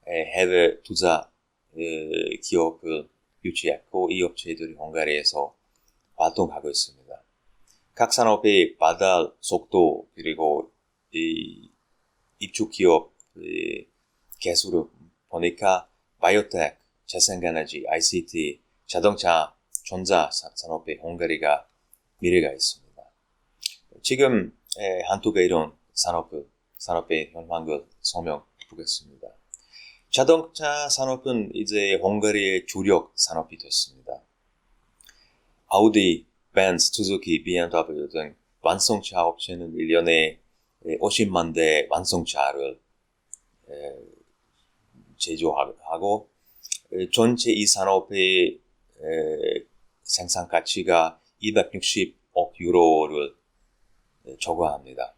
해외 투자 기업을 유치했고 이 업체들이 헝가리에서 활동하고 있습니다. 각 산업의 발달 속도 그리고 이 입주 기업 개수를 보니까 바이오텍, 재생에너지, ICT, 자동차, 전자 산업의 헝가리가 미래가 있습니다. 지금 한두 개 이런 산업의 현황을 설명해 보겠습니다. 자동차 산업은 이제 헝가리의 주력 산업이 됐습니다. 아우디, 벤츠, 수즈키, BMW 등 완성차 업체는 1년에 50만 대 완성차를 제조하고 전체 이 산업의 생산 가치가 260억 유로를 초과합니다.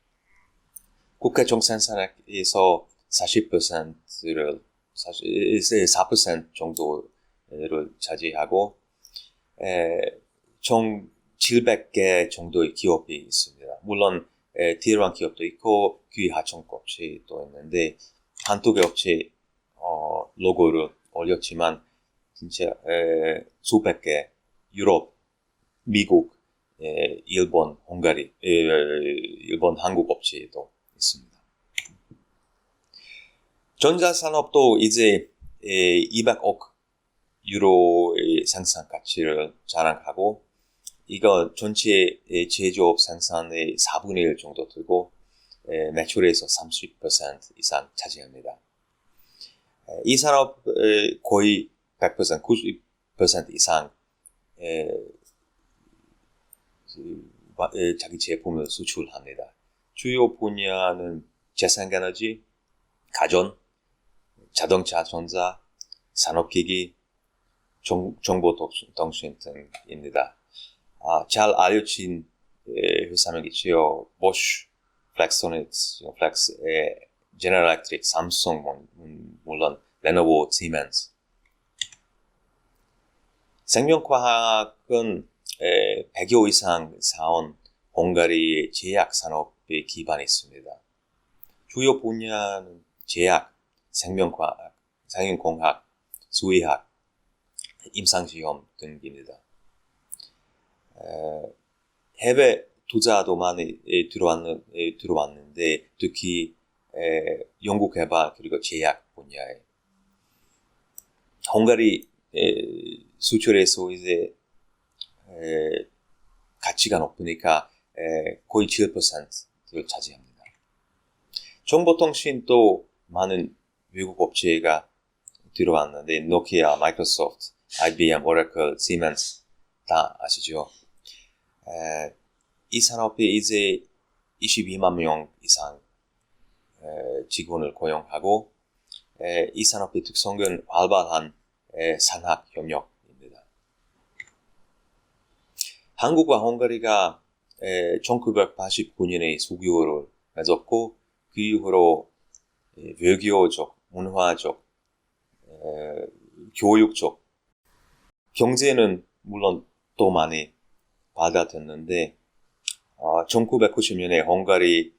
국가 총생산액에서 40%를 4% 정도를 차지하고 총 700개 정도의 기업이 있습니다. 물론 티er1 기업도 있고 귀하청급 업체도 있는데 한두 개 업체 로고를 올렸지만 진짜 수백 개 유럽, 미국, 일본, 헝가리, 일본, 한국 업체도 있습니다. 전자산업도 이제 200억 유로의 생산 가치를 자랑하고 이거 전체 제조업 생산의 4분의 1 정도 들고 매출에서 30% 이상 차지합니다. 이 산업 거의 100%, 90% 이상 자기 제품을 수출합니다. 주요 분야는 재생에너지, 가전, 자동차, 전자, 산업기기, 정보통신 등입니다. 잘 알려진 회사명 있지요. 보쉬, 플렉스소닉스, 제너럴 일렉트릭, 삼성, 물론 레노버, 시멘스. 생명과학은 100여 이상 사원 헝가리의 제약 산업에 기반이 있습니다. 주요 분야는 제약, 생명과학, 생명공학, 수의학, 임상시험 등입니다. 해외 투자도 많이 들어왔는데 특히 연구개발 그리고 제약 분야에 헝가리 수출에서 이제 가치가 높으니까 거의 7%를 차지합니다. 정보통신도 많은 외국 업체가 들어왔는데 노키아, 마이크로소프트, IBM, 오라클, 시멘스 다 아시죠? 이 산업이 이제 22만 명 이상 직원을 고용하고 이 산업의 특성은 활발한 산학협력입니다. 한국과 헝가리가 1989년에 수교를 맺었고 그 이후로 외교적, 문화적, 교육적, 경제는 물론 또 많이 받아들였는데 1990년에 헝가리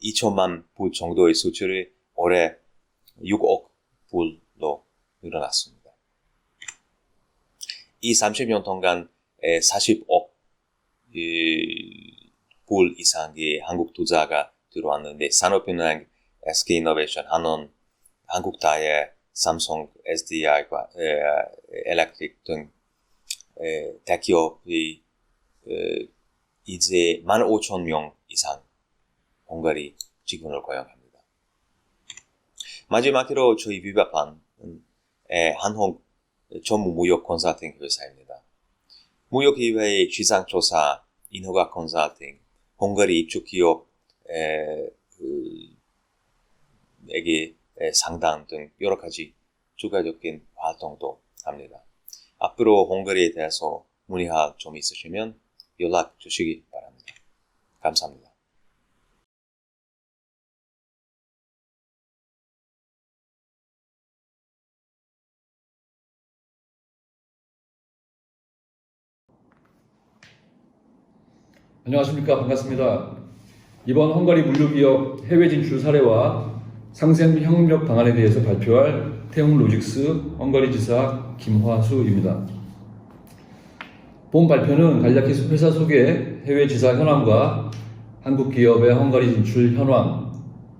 2천만 불 정도의 수출이 올해 6억 불로 늘어났습니다. 이 30년 동안 40억 불 이상의 한국 투자가 들어왔는데 산업은행, SK이노베이션, 한원, 한국타이어, 삼성, SDI과 엘렉트릭 등 대기업이 이제 15,000명 이상 헝가리 직원을 고용합니다. 마지막으로 저희 위법한 한홍 전무무역 컨설팅 회사입니다. 무역의회의 시장조사, 인허가 컨설팅, 헝가리 입주 기업에게 상담 등 여러 가지 추가적인 활동도 합니다. 앞으로 헝가리에 대해서 문의할 점이 있으시면 연락 주시기 바랍니다. 감사합니다. 안녕하십니까. 반갑습니다. 이번 헝가리 물류기업 해외 진출 사례와 상생 협력 방안에 대해서 발표할 태웅로직스 헝가리 지사 김화수입니다. 본 발표는 간략히 회사 소개, 해외 지사 현황과 한국 기업의 헝가리 진출 현황,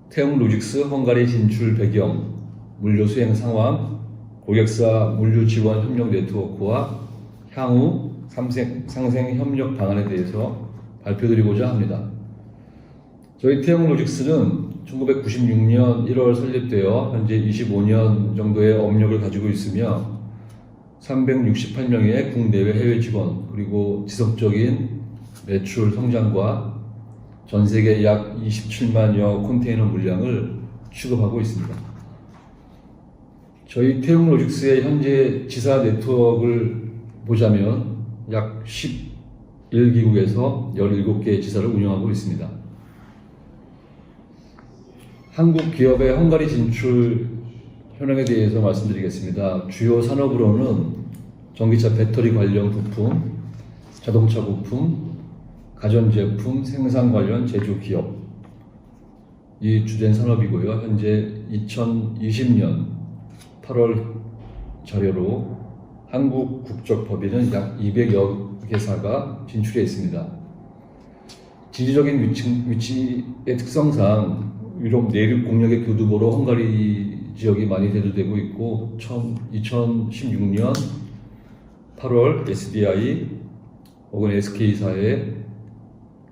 태웅로직스 헝가리 진출 배경, 물류 수행 상황, 고객사 물류 지원 협력 네트워크와 향후 상생 협력 방안에 대해서 발표드리고자 합니다. 저희 태웅로직스는 1996년 1월 설립되어 현재 25년 정도의 업력을 가지고 있으며 368명의 국내외 해외 직원 그리고 지속적인 매출 성장과 전 세계 약 27만여 컨테이너 물량을 취급하고 있습니다. 저희 태웅로직스의 현재 지사 네트워크를 보자면 약 11기국에서 17개의 지사를 운영하고 있습니다. 한국 기업의 헝가리 진출 현황에 대해서 말씀드리겠습니다. 주요 산업으로는 전기차 배터리 관련 부품, 자동차 부품, 가전제품 생산 관련 제조 기업 이 주된 산업이고요. 현재 2020년 8월 자료로 한국 국적법인은 약 200여 개사가 진출해 있습니다. 지리적인 위치의 특성상 유럽 내륙 공역의 교두보로 헝가리 지역이 많이 대두되고 있고 2016년 8월 SDI 혹은 SK사의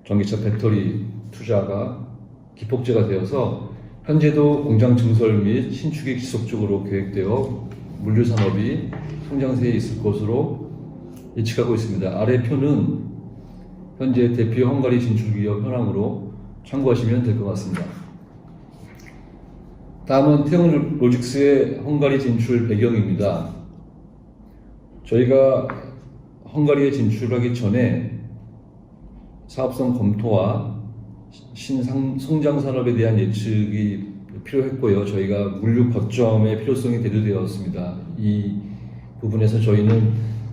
전기차 배터리 투자가 기폭제가 되어서 현재도 공장 증설 및 신축이 지속적으로 계획되어 물류산업이 성장세에 있을 것으로 예측하고 있습니다. 아래 표는 현재 대표 헝가리 진출기업 현황으로 참고하시면 될 것 같습니다. 다음은 태웅로직스의 헝가리 진출 배경입니다. 저희가 헝가리에 진출하기 전에 사업성 검토와 성장 산업에 대한 예측이 필요했고요. 저희가 물류 거점의 필요성이 대두되었습니다. 이 부분에서 저희는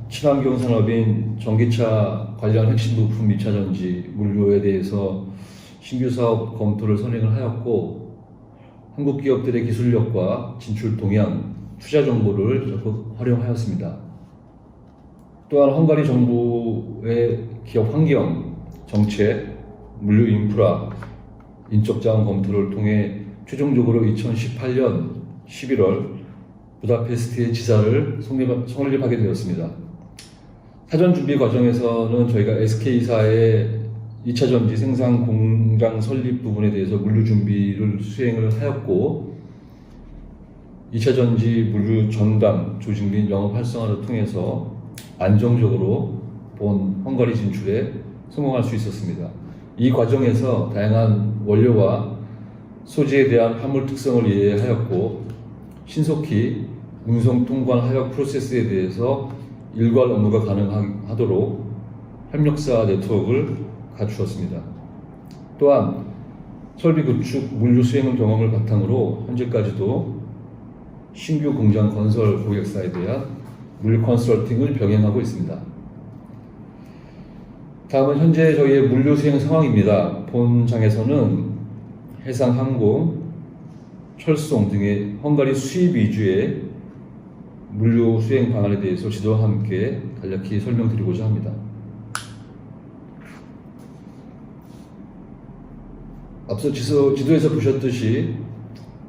친환경 산업인 전기차 관련 핵심 부품 2차 전지 물류에 대해서 신규 사업 검토를 선행을 하였고 한국 기업들의 기술력과 진출 동향, 투자 정보를 적극 활용하였습니다. 또한 헝가리 정부의 기업 환경, 정책, 물류 인프라, 인적 자원 검토를 통해 최종적으로 2018년 11월 부다페스트의 지사를 성립하게 되었습니다. 사전 준비 과정에서는 저희가 SK사의 2차 전지 생산 공장 설립 부분에 대해서 물류 준비를 수행을 하였고 2차 전지 물류 전담 조직 및 영업 활성화를 통해서 안정적으로 본 헝가리 진출에 성공할 수 있었습니다. 이 과정에서 다양한 원료와 소재에 대한 화물 특성을 이해하였고 신속히 운송 통관 하역 프로세스에 대해서 일괄 업무가 가능하도록 협력사 네트워크를 갖추었습니다. 또한 설비 구축, 물류 수행 경험을 바탕으로 현재까지도 신규 공장 건설 고객사에 대한 물류 컨설팅을 병행하고 있습니다. 다음은 현재 저희의 물류 수행 상황입니다. 본장에서는 해상 항공, 철송 등의 헝가리 수입 위주의 물류 수행 방안에 대해서 지도와 함께 간략히 설명드리고자 합니다. 앞서 지도에서 보셨듯이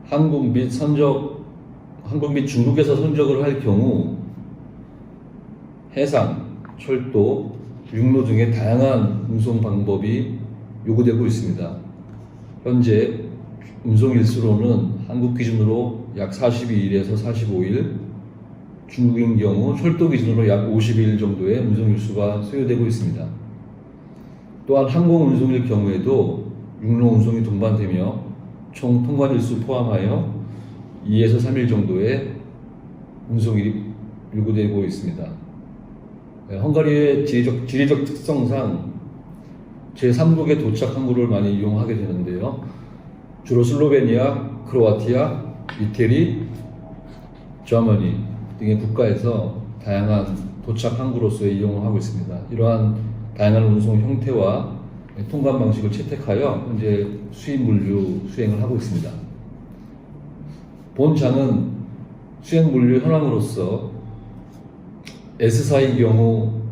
한국 및 중국에서 선적을 할 경우 해상, 철도, 육로 등의 다양한 운송 방법이 요구되고 있습니다. 현재 운송 일수로는 한국 기준으로 약 42일에서 45일, 중국인 경우 철도 기준으로 약 50일 정도의 운송 일수가 소요되고 있습니다. 또한 항공 운송일 경우에도 육로 운송이 동반되며 총 통관 일수 포함하여 2에서 3일 정도의 운송일이 요구되고 있습니다. 헝가리의 지리적 특성상 제3국에 도착 항구를 많이 이용하게 되는데요. 주로 슬로베니아, 크로아티아, 이태리, 저머니 등의 국가에서 다양한 도착 항구로서의 이용을 하고 있습니다. 이러한 다양한 운송 형태와 통관 방식을 채택하여 현재 수입 물류 수행을 하고 있습니다. 본장은 수행 물류 현황으로서 S사의 경우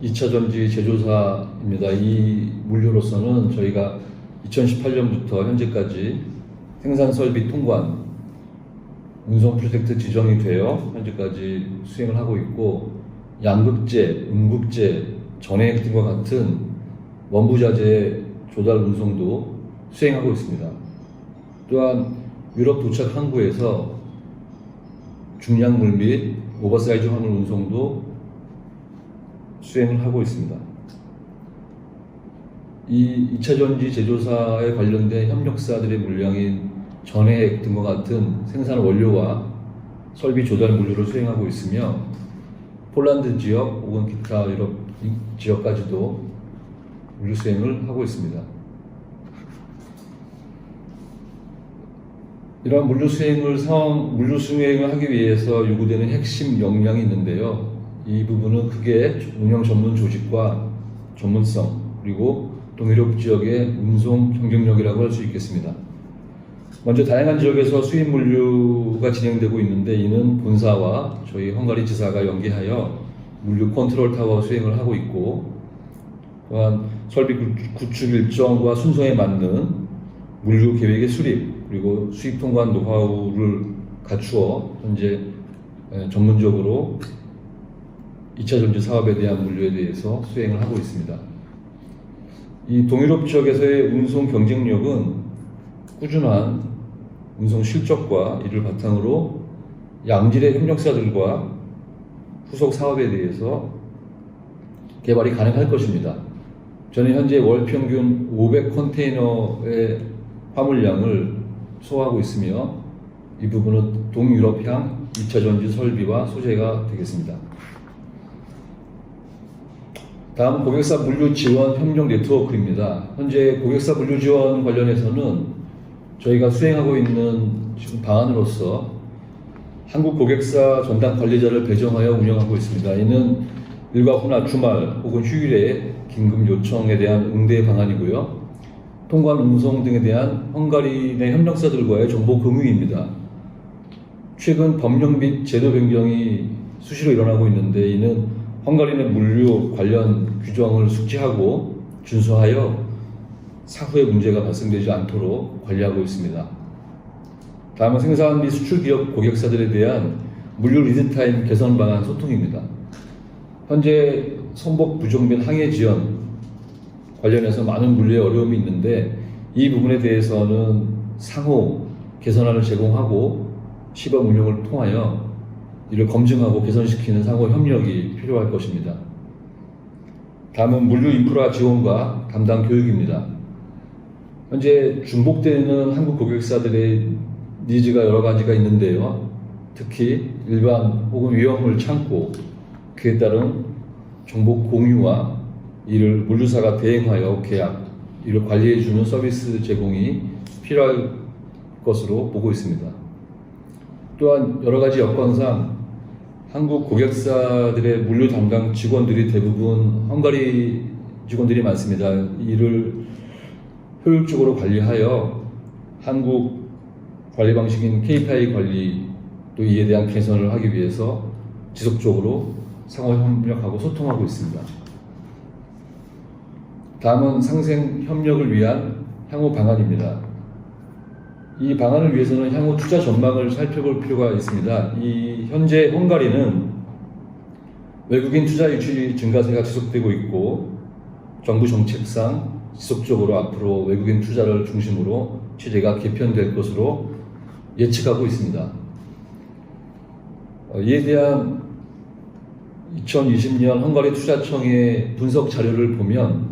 2차 전지 제조사입니다. 이 물류로서는 저희가 2018년부터 현재까지 생산 설비 통관, 운송 프로젝트 지정이 되어 현재까지 수행을 하고 있고, 양극재, 음극재, 전해액 등과 같은 원부자재 조달 운송도 수행하고 있습니다. 또한 유럽 도착 항구에서 중량물 및 오버사이즈 화물 운송도 수행을 하고 있습니다. 이 2차 전지 제조사에 관련된 협력사들의 물량인 전해액 등과 같은 생산 원료와 설비 조달 물류를 수행하고 있으며, 폴란드 지역 혹은 기타 유럽 지역까지도 물류 수행을 하고 있습니다. 이러한 물류 수행을 하기 위해서 요구되는 핵심 역량이 있는데요. 이 부분은 크게 운영 전문 조직과 전문성, 그리고 동유럽 지역의 운송 경쟁력이라고 할 수 있겠습니다. 먼저 다양한 지역에서 수입 물류가 진행되고 있는데, 이는 본사와 저희 헝가리 지사가 연계하여 물류 컨트롤 타워 수행을 하고 있고, 또한 설비 구축 일정과 순서에 맞는 물류 계획의 수립, 그리고 수입 통관 노하우를 갖추어 현재 전문적으로 2차 전지 사업에 대한 물류에 대해서 수행을 하고 있습니다. 이 동유럽 지역에서의 운송 경쟁력은 꾸준한 운송 실적과 이를 바탕으로 양질의 협력사들과 후속 사업에 대해서 개발이 가능할 것입니다. 저는 현재 월 평균 500컨테이너의 화물량을 소화하고 있으며, 이 부분은 동유럽향 2차 전지 설비와 소재가 되겠습니다. 다음 고객사 물류 지원 협력 네트워크입니다. 현재 고객사 물류 지원 관련해서는 저희가 수행하고 있는 지금 방안으로서 한국 고객사 전담 관리자를 배정하여 운영하고 있습니다. 이는 일과 후나 주말 혹은 휴일에 긴급 요청에 대한 응대 방안이고요. 통관 운송 등에 대한 헝가리 내 협력사들과의 정보 공유입니다. 최근 법령 및 제도 변경이 수시로 일어나고 있는데, 이는 헝가리 내 물류 관련 규정을 숙지하고 준수하여 사후에 문제가 발생되지 않도록 관리하고 있습니다. 다음은 생산 및 수출 기업 고객사들에 대한 물류 리드타임 개선 방안 소통입니다. 현재 선복 부족 및 항해 지연 관련해서 많은 물류에 어려움이 있는데, 이 부분에 대해서는 상호 개선안을 제공하고 시범 운영을 통하여 이를 검증하고 개선시키는 상호 협력이 필요할 것입니다. 다음은 물류 인프라 지원과 담당 교육입니다. 현재 중복되는 한국 고객사들의 니즈가 여러 가지가 있는데요. 특히 일반 혹은 위험물 창고, 그에 따른 정보 공유와 이를 물류사가 대행하여 계약, 이를 관리해주는 서비스 제공이 필요할 것으로 보고 있습니다. 또한 여러 가지 여건상 한국 고객사들의 물류 담당 직원들이 대부분 헝가리 직원들이 많습니다. 이를 효율적으로 관리하여 한국 관리 방식인 KPI 관리 또 이에 대한 개선을 하기 위해서 지속적으로 상호 협력하고 소통하고 있습니다. 다음은 상생 협력을 위한 향후 방안입니다. 이 방안을 위해서는 향후 투자 전망을 살펴볼 필요가 있습니다. 현재 헝가리는 외국인 투자 유치 증가세가 지속되고 있고 정부 정책상 지속적으로 앞으로 외국인 투자를 중심으로 체제가 개편될 것으로 예측하고 있습니다. 이에 대한 2020년 헝가리 투자청의 분석 자료를 보면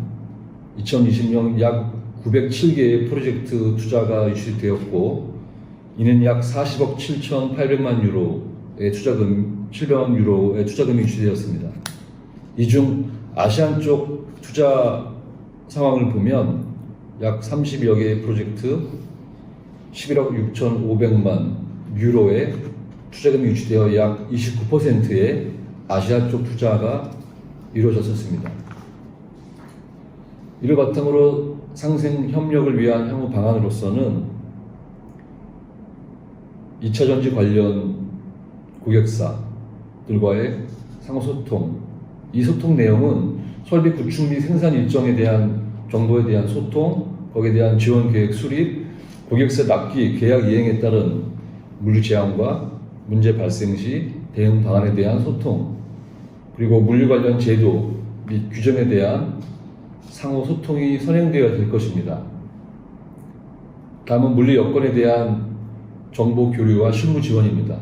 2020년 약 907개의 프로젝트 투자가 유치되었고 이는 약 40억 7,800만 유로의700억 유로의 투자금이 유치되었습니다. 이 중 아시안 쪽 투자 상황을 보면 약 30여 개의 프로젝트 11억 6,500만 유로의 투자금이 유치되어 약 29%의 아시아 쪽 투자가 이루어졌었습니다. 이를 바탕으로 상생 협력을 위한 향후 방안으로서는 2차 전지 관련 고객사들과의 상호 소통, 이 소통 내용은 설비 구축 및 생산 일정에 대한 정보에 대한 소통, 거기에 대한 지원 계획 수립, 고객사 납기, 계약 이행에 따른 물류 제한과 문제 발생 시 대응 방안에 대한 소통, 그리고 물류 관련 제도 및 규정에 대한 상호 소통이 선행되어야 될 것입니다. 다음은 물류 여건에 대한 정보 교류와 실무 지원입니다.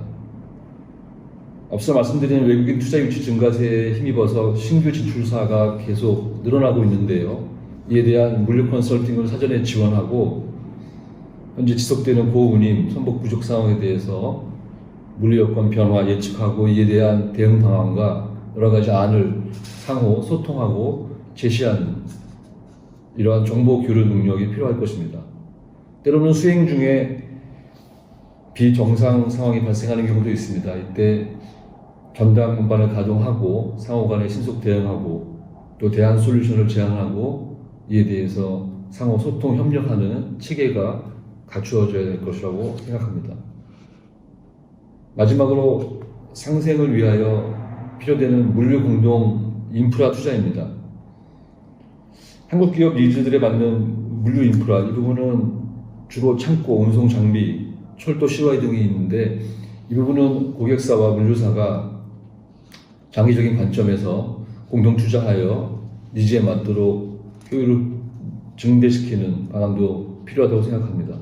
앞서 말씀드린 외국인 투자 유치 증가세에 힘입어서 신규 진출사가 계속 늘어나고 있는데요. 이에 대한 물류 컨설팅을 사전에 지원하고 현재 지속되는 고운임, 선복 부족 상황에 대해서 물류 여건 변화 예측하고 이에 대한 대응 방안과 여러 가지 안을 상호 소통하고 제시하는 이러한 정보 교류 능력이 필요할 것입니다. 때로는 수행 중에 비정상 상황이 발생하는 경우도 있습니다. 이때 전담 운반을 가동하고 상호 간에 신속 대응하고 또 대안 솔루션을 제안하고 이에 대해서 상호 소통 협력하는 체계가 갖추어져야 될 것이라고 생각합니다. 마지막으로 상생을 위하여 필요되는 물류 공동 인프라 투자입니다. 한국 기업 니즈들에 맞는 물류 인프라, 이 부분은 주로 창고, 운송 장비, 철도 실와이 등이 있는데 이 부분은 고객사와 물류사가 장기적인 관점에서 공동 투자하여 니즈에 맞도록 효율을 증대시키는 방안도 필요하다고 생각합니다.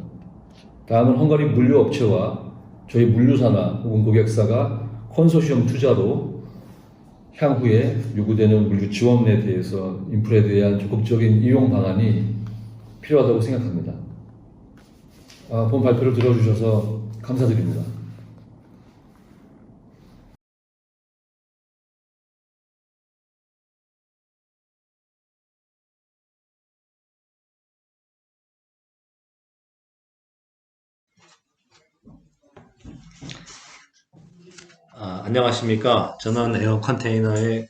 다음은 헝가리 물류업체와 저희 물류사나 혹은 고객사가 컨소시엄 투자로 향후에 요구되는 물류 지원에 대해서 인프라에 대한 적극적인 이용 방안이 필요하다고 생각합니다. 본 발표를 들어주셔서 감사드립니다. 안녕하십니까. 저는 에어 컨테이너의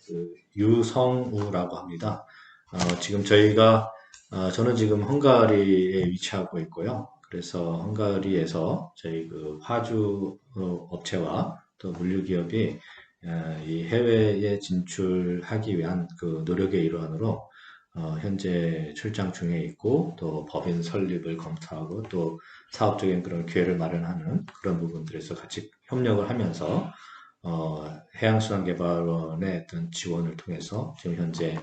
유성우라고 합니다. 지금 저는 지금 헝가리에 위치하고 있고요. 그래서 헝가리에서 저희 화주 업체와 또 물류 기업이 이 해외에 진출하기 위한 노력의 일환으로 현재 출장 중에 있고 또 법인 설립을 검토하고 또 사업적인 그런 기회를 마련하는 그런 부분들에서 같이 협력을 하면서 해양수산개발원의 어떤 지원을 통해서 지금 현재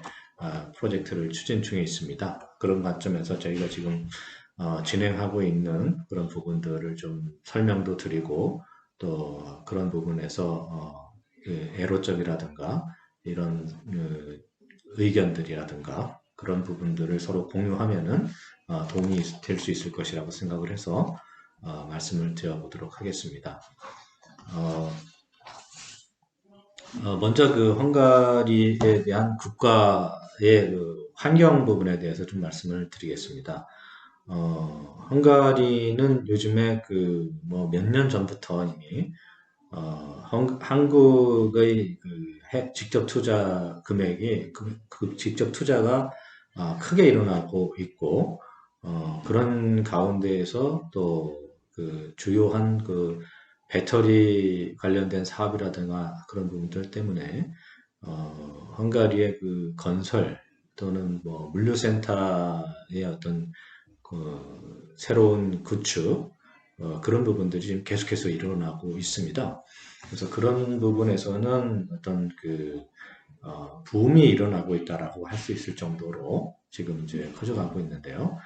프로젝트를 추진 중에 있습니다. 그런 관점에서 저희가 지금 진행하고 있는 그런 부분들을 좀 설명도 드리고 또 그런 부분에서 애로점이라든가 이런 의견들이라든가 그런 부분들을 서로 공유하면은 도움이 될 수 있을 것이라고 생각을 해서 말씀을 드려보도록 하겠습니다. 먼저 헝가리에 대한 국가의 환경 부분에 대해서 좀 말씀을 드리겠습니다. 헝가리는 요즘에 그 뭐 몇 년 전부터 이미 한국의 그 직접 투자 금액이 그 직접 투자가 크게 일어나고 있고 그런 가운데에서 또 그 주요한 그 배터리 관련된 사업이라든가 그런 부분들 때문에 헝가리의 그 건설 또는 뭐 물류센터의 어떤 그 새로운 구축 그런 부분들이 지금 계속해서 일어나고 있습니다. 그래서 그런 부분에서는 어떤 그 붐이 일어나고 있다라고 할 수 있을 정도로 지금 이제 커져가고 있는데요.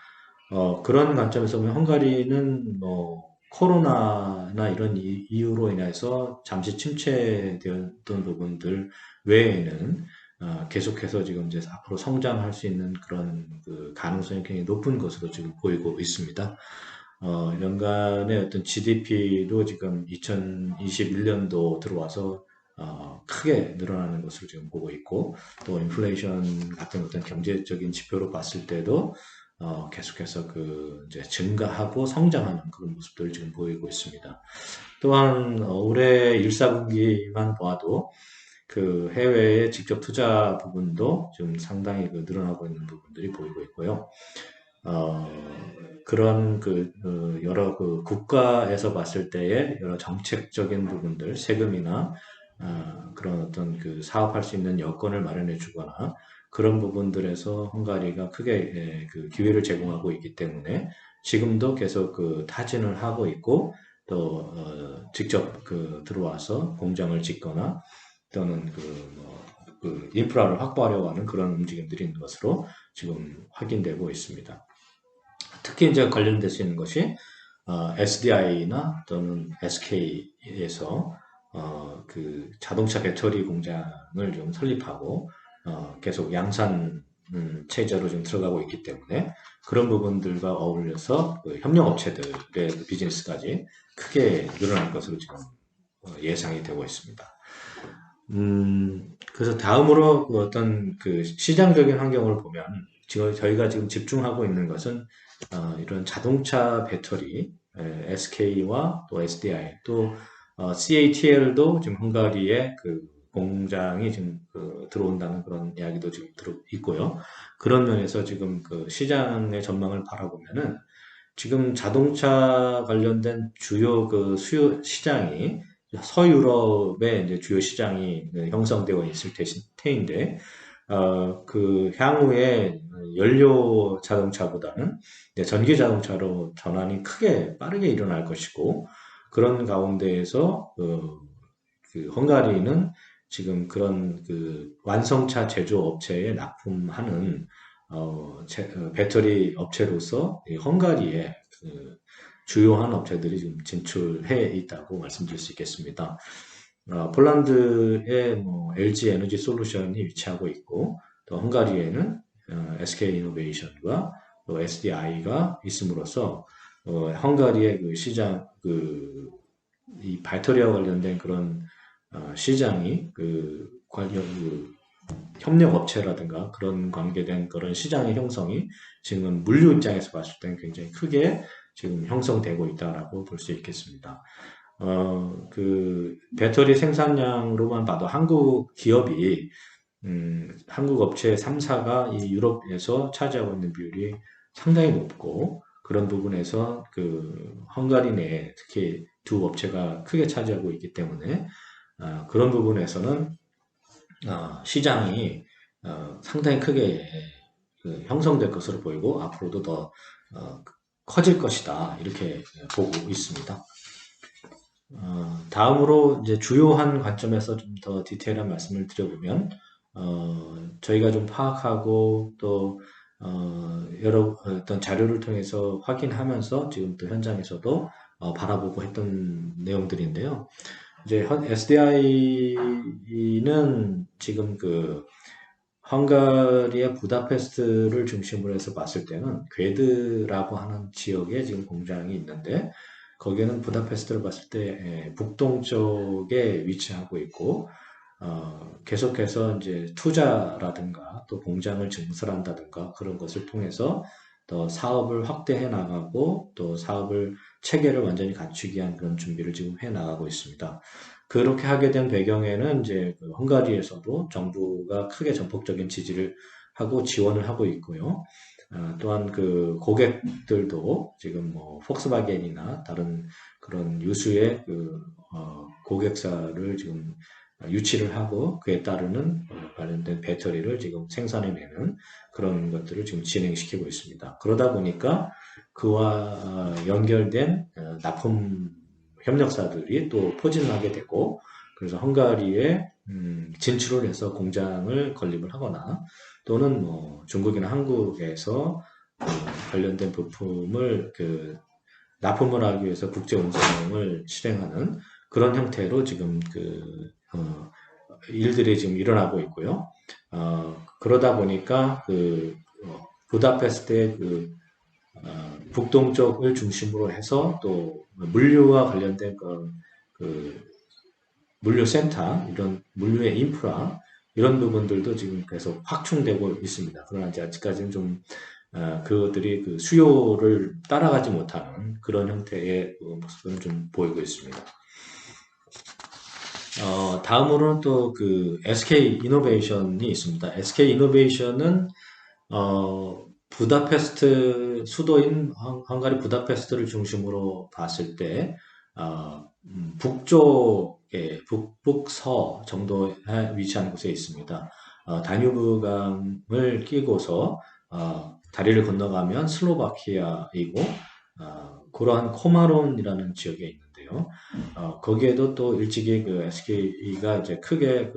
그런 관점에서 보면 헝가리는 뭐 코로나나 이런 이유로 인해서 잠시 침체되었던 부분들 외에는 계속해서 지금 이제 앞으로 성장할 수 있는 그런 그 가능성이 굉장히 높은 것으로 지금 보이고 있습니다. 연간의 어떤 GDP도 지금 2021년도 들어와서 크게 늘어나는 것으로 지금 보고 있고, 또 인플레이션 같은 어떤 경제적인 지표로 봤을 때도 계속해서 그 이제 증가하고 성장하는 그런 모습들을 지금 보이고 있습니다. 또한 올해 1사분기만 보아도 그 해외에 직접 투자 부분도 좀 상당히 그 늘어나고 있는 부분들이 보이고 있고요. 어, 그런 여러 그 국가에서 봤을 때의 여러 정책적인 부분들, 세금이나 그런 어떤 그 사업할 수 있는 여건을 마련해 주거나 그런 부분들에서 헝가리가 크게 그 기회를 제공하고 있기 때문에 지금도 계속 그 타진을 하고 있고 또 직접 그 들어와서 공장을 짓거나 또는 그 인프라를 확보하려고 하는 그런 움직임들이 있는 것으로 지금 확인되고 있습니다. 특히 이제 관련될 수 있는 것이 SDI나 또는 SK에서 그 자동차 배터리 공장을 좀 설립하고 계속 양산 체제로 좀 들어가고 있기 때문에 그런 부분들과 어울려서 그 협력업체들의 그 비즈니스까지 크게 늘어날 것으로 지금 예상이 되고 있습니다. 그래서 다음으로 그 어떤 그 시장적인 환경을 보면 지금 저희가 지금 집중하고 있는 것은 이런 자동차 배터리 SK와 또 SDI 또 CATL도 지금 헝가리에 그 공장이 지금 들어온다는 그런 이야기도 지금 있고요. 그런 면에서 지금 그 시장의 전망을 바라보면은 지금 자동차 관련된 주요 그 수요 시장이 서유럽의 이제 주요 시장이 형성되어 있을 테인데, 그 향후에 연료 자동차보다는 이제 전기 자동차로 전환이 크게 빠르게 일어날 것이고, 그런 가운데에서 그 헝가리는 지금 그런 그 완성차 제조업체에 납품하는 배터리 업체로서 이 헝가리에 그 주요한 업체들이 지금 진출해 있다고 말씀드릴 수 있겠습니다. 폴란드에 뭐 LG 에너지 솔루션이 위치하고 있고, 또 헝가리에는 SK 이노베이션과 또 SDI가 있음으로써 헝가리의 그 시장 이 배터리와 관련된 그런 시장이 그 관련 협력 업체라든가 그런 관계된 그런 시장의 형성이 지금 물류 입장에서 봤을 때는 굉장히 크게 지금 형성되고 있다라고 볼 수 있겠습니다. 그 배터리 생산량으로만 봐도 한국 기업이 한국 업체 3사가 이 유럽에서 차지하고 있는 비율이 상당히 높고 그런 부분에서 그 헝가리 내에 특히 두 업체가 크게 차지하고 있기 때문에 그런 부분에서는 시장이 상당히 크게 형성될 것으로 보이고 앞으로도 더 커질 것이다 이렇게 보고 있습니다. 다음으로 이제 주요한 관점에서 좀 더 디테일한 말씀을 드려보면 저희가 좀 파악하고 또 여러 어떤 자료를 통해서 확인하면서 지금 또 현장에서도 바라보고 했던 내용들인데요. 이제 SDI는 지금 그 헝가리의 부다페스트를 중심으로 해서 봤을 때는 괴드라고 하는 지역에 지금 공장이 있는데 거기는 부다페스트를 봤을 때 북동쪽에 위치하고 있고 계속해서 이제 투자라든가 또 공장을 증설한다든가 그런 것을 통해서 더 사업을 확대해 나가고 또 사업을 체계를 완전히 갖추기 위한 그런 준비를 지금 해 나가고 있습니다. 그렇게 하게 된 배경에는 이제 그 헝가리에서도 정부가 크게 전폭적인 지지를 하고 지원을 하고 있고요. 또한 그 고객들도 지금 뭐 폭스바겐이나 다른 그런 유수의 그 고객사를 지금 유치를 하고 그에 따르는 관련된 배터리를 지금 생산해내는 그런 것들을 지금 진행시키고 있습니다. 그러다 보니까 그와 연결된 납품 협력사들이 또 포진을 하게 되고 그래서 헝가리에 진출을 해서 공장을 건립을 하거나 또는 뭐 중국이나 한국에서 관련된 부품을 납품을 하기 위해서 국제 운송을 실행하는 그런 형태로 지금 일들이 지금 일어나고 있고요. 그러다 보니까 부다페스트의 북동쪽을 중심으로 해서 또 물류와 관련된 물류 센터, 이런 물류의 인프라, 이런 부분들도 지금 계속 확충되고 있습니다. 그러나 이제 아직까지는 좀, 그것들이 그 수요를 따라가지 못하는 그런 형태의 모습은 좀 보이고 있습니다. 다음으로는 또 SK 이노베이션이 있습니다. SK 이노베이션은, 부다페스트, 수도인 헝가리 부다페스트를 중심으로 봤을 때, 북쪽에, 북북서 정도에 위치한 곳에 있습니다. 다뉴브강을 끼고서, 다리를 건너가면 슬로바키아이고, 그러한 코마론이라는 지역에 있는데요. 거기에도 또 일찍이 SK가 이제 크게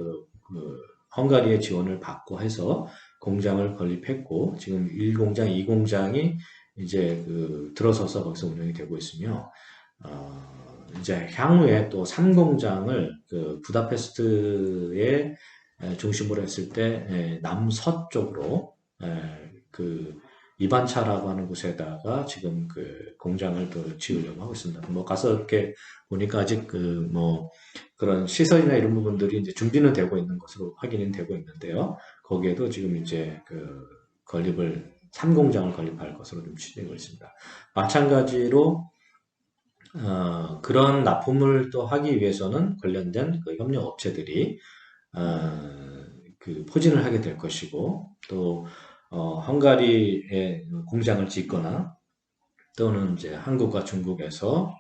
헝가리의 지원을 받고 해서 공장을 건립했고, 지금 1공장, 2공장이 이제 들어서서 거기서 운영이 되고 있으며, 이제 향후에 또 3공장을 부다페스트에 중심으로 했을 때 남서쪽으로 이반차라고 하는 곳에다가 지금 공장을 또 지으려고 하고 있습니다. 뭐 가서 이렇게 보니까 아직 그런 시설이나 이런 부분들이 이제 준비는 되고 있는 것으로 확인이 되고 있는데요. 거기에도 지금 이제 3공장을 건립할 것으로 좀 추진되고 있습니다. 마찬가지로 그런 납품을 또 하기 위해서는 관련된 협력 업체들이 포진을 하게 될 것이고 또 헝가리에 공장을 짓거나 또는 이제 한국과 중국에서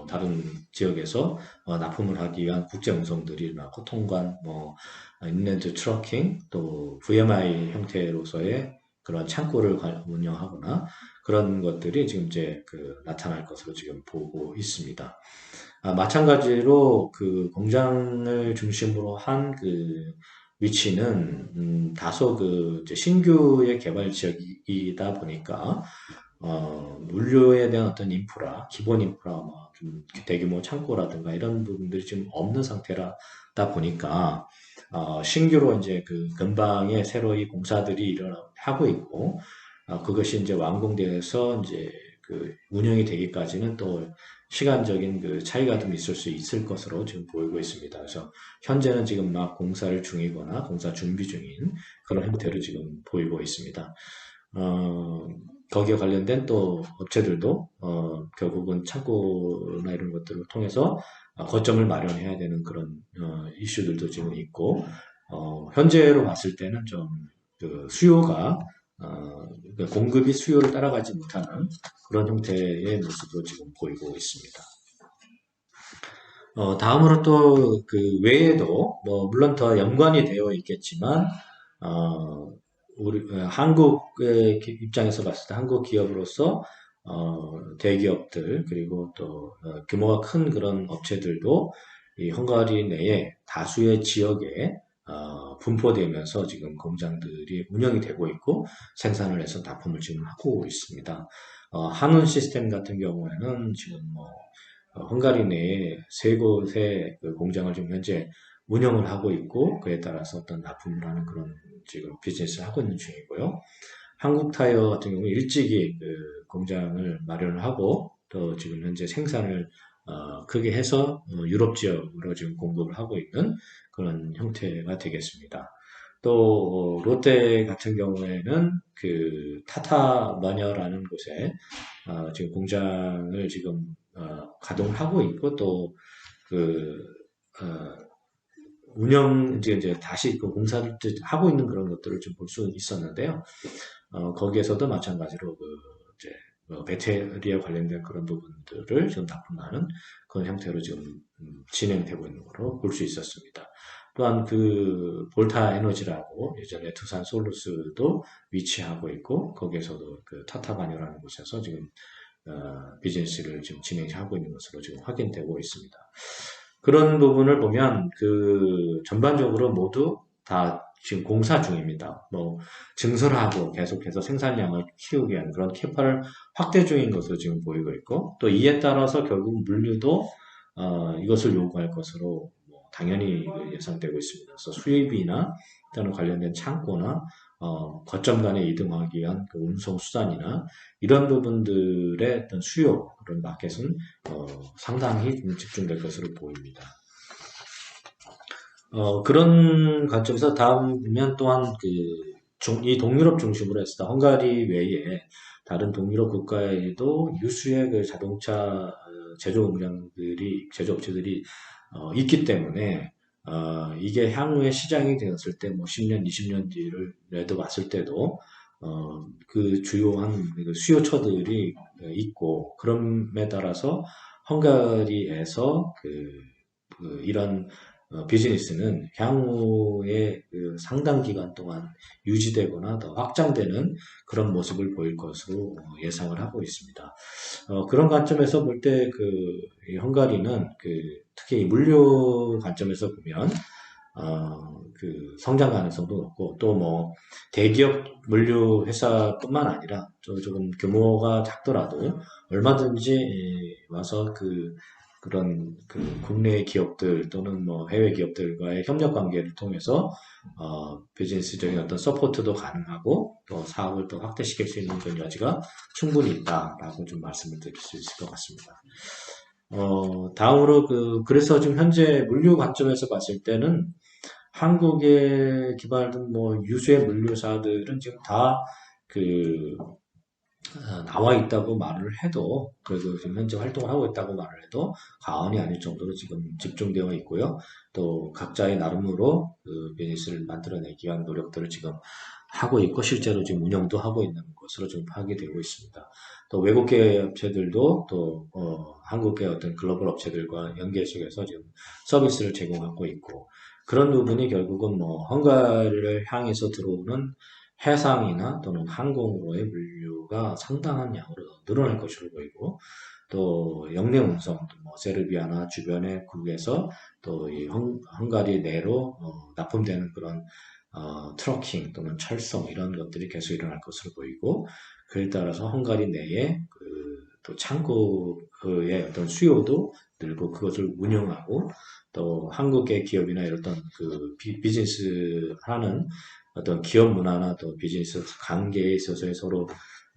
다른 지역에서 납품을 하기 위한 국제 운송들이나 코통관, 인랜드 트러킹, 또 VMI 형태로서의 그런 창고를 운영하거나 그런 것들이 지금 이제 나타날 것으로 지금 보고 있습니다. 마찬가지로 공장을 중심으로 한 위치는 다소 이제 신규의 개발 지역이다 보니까 물류에 대한 어떤 인프라, 기본 인프라, 좀 대규모 창고라든가 이런 부분들이 지금 없는 상태라다 보니까 신규로 이제 근방에 새로이 공사들이 하고 있고 그것이 이제 완공돼서 이제 운영이 되기까지는 또 시간적인 차이가 좀 있을 수 있을 것으로 지금 보이고 있습니다. 그래서 현재는 지금 막 공사를 중이거나 공사 준비 중인 그런 형태로 지금 보이고 있습니다. 거기에 관련된 또 업체들도 결국은 창고나 이런 것들을 통해서 거점을 마련해야 되는 그런 이슈들도 지금 있고 현재로 봤을 때는 좀 수요가 공급이 수요를 따라가지 못하는 그런 형태의 모습도 지금 보이고 있습니다. 다음으로 또 외에도 물론 더 연관이 되어 있겠지만 우리 한국의 입장에서 봤을 때 한국 기업으로서 대기업들 그리고 또 규모가 큰 그런 업체들도 이 헝가리 내에 다수의 지역에 분포되면서 지금 공장들이 운영이 되고 있고 생산을 해서 납품을 지금 하고 있습니다. 한운 시스템 같은 경우에는 지금 헝가리 내에 3곳의 공장을 지금 현재 운영을 하고 있고 그에 따라서 어떤 납품을 하는 그런 지금 비즈니스를 하고 있는 중이고요. 한국타이어 같은 경우 일찍이 공장을 마련을 하고 또 지금 현재 생산을 크게 해서 유럽 지역으로 지금 공급을 하고 있는 그런 형태가 되겠습니다. 또 롯데 같은 경우에는 그 타타마녀라는 곳에 지금 공장을 지금 가동하고 있고 또 그 운영 이제 다시 그 공사를 하고 있는 그런 것들을 좀 볼 수 있었는데요. 거기에서도 마찬가지로 그 이제 배터리에 관련된 그런 부분들을 지금 납품하는 그런 형태로 지금 진행되고 있는 걸로 볼 수 있었습니다. 또한 그 볼타 에너지라고 예전에 두산 솔루스도 위치하고 있고 거기에서도 그 타타바녀라는 곳에서 지금 비즈니스를 지금 진행하고 있는 것으로 지금 확인되고 있습니다. 그런 부분을 보면 그 전반적으로 모두 다 지금 공사 중입니다. 뭐 증설하고 계속해서 생산량을 키우기 위한 그런 캐파를 확대 중인 것으로 지금 보이고 있고 또 이에 따라서 결국 물류도 이것을 요구할 것으로 뭐 당연히 예상되고 있습니다. 그래서 수입이나 또는 관련된 창고나 거점 간에 이동하기 위한 그 운송 수단이나 이런 부분들의 어떤 수요 그런 마켓은 상당히 집중될 것으로 보입니다. 그런 관점에서 다음면 또한 이 동유럽 중심으로 했을 때 헝가리 외에 다른 동유럽 국가에도 유수의 그 자동차 제조업체들이 있기 때문에 이게 향후에 시장이 되었을 때 뭐 10년, 20년 뒤를 봤을 때도 그 주요한 그 수요처들이 있고 그럼에 따라서 헝가리에서 이런 비즈니스는 향후에 그 상당 기간 동안 유지되거나 더 확장되는 그런 모습을 보일 것으로 예상을 하고 있습니다. 그런 관점에서 볼 때 헝가리는 특히 이 물류 관점에서 보면 그 성장 가능성도 높고 또 뭐 대기업 물류 회사뿐만 아니라 조금 규모가 작더라도 얼마든지 와서 그런 국내 기업들 또는 뭐 해외 기업들과의 협력 관계를 통해서 비즈니스적인 어떤 서포트도 가능하고 또 사업을 또 확대시킬 수 있는 그런 여지가 충분히 있다라고 좀 말씀을 드릴 수 있을 것 같습니다. 다음으로 그래서 지금 현재 물류 관점에서 봤을 때는 한국에 기반된 뭐 유수의 물류사들은 지금 다 나와 있다고 말을 해도 그래도 지금 현재 활동을 하고 있다고 말을 해도 과언이 아닐 정도로 지금 집중되어 있고요. 또 각자의 나름으로 비즈니스를 만들어내기 위한 노력들을 지금 하고 있고 실제로 지금 운영도 하고 있는 것으로 지금 파악이 되고 있습니다. 또 외국계 업체들도 또 한국의 어떤 글로벌 업체들과 연계식에서 지금 서비스를 제공하고 있고 그런 부분이 결국은 뭐 헝가리를 향해서 들어오는 해상이나 또는 항공으로의 물류가 상당한 양으로 늘어날 것으로 보이고 또 영내 운송, 뭐 세르비아나 주변의 국에서 또 이 헝가리 내로 납품되는 그런 트러킹 또는 철송 이런 것들이 계속 일어날 것으로 보이고 그에 따라서 헝가리 내에 또 창고의 어떤 수요도 늘고 그것을 운영하고 또 한국의 기업이나 이런 비즈니스 하는 어떤 기업 문화나 또 비즈니스 관계에 있어서의 서로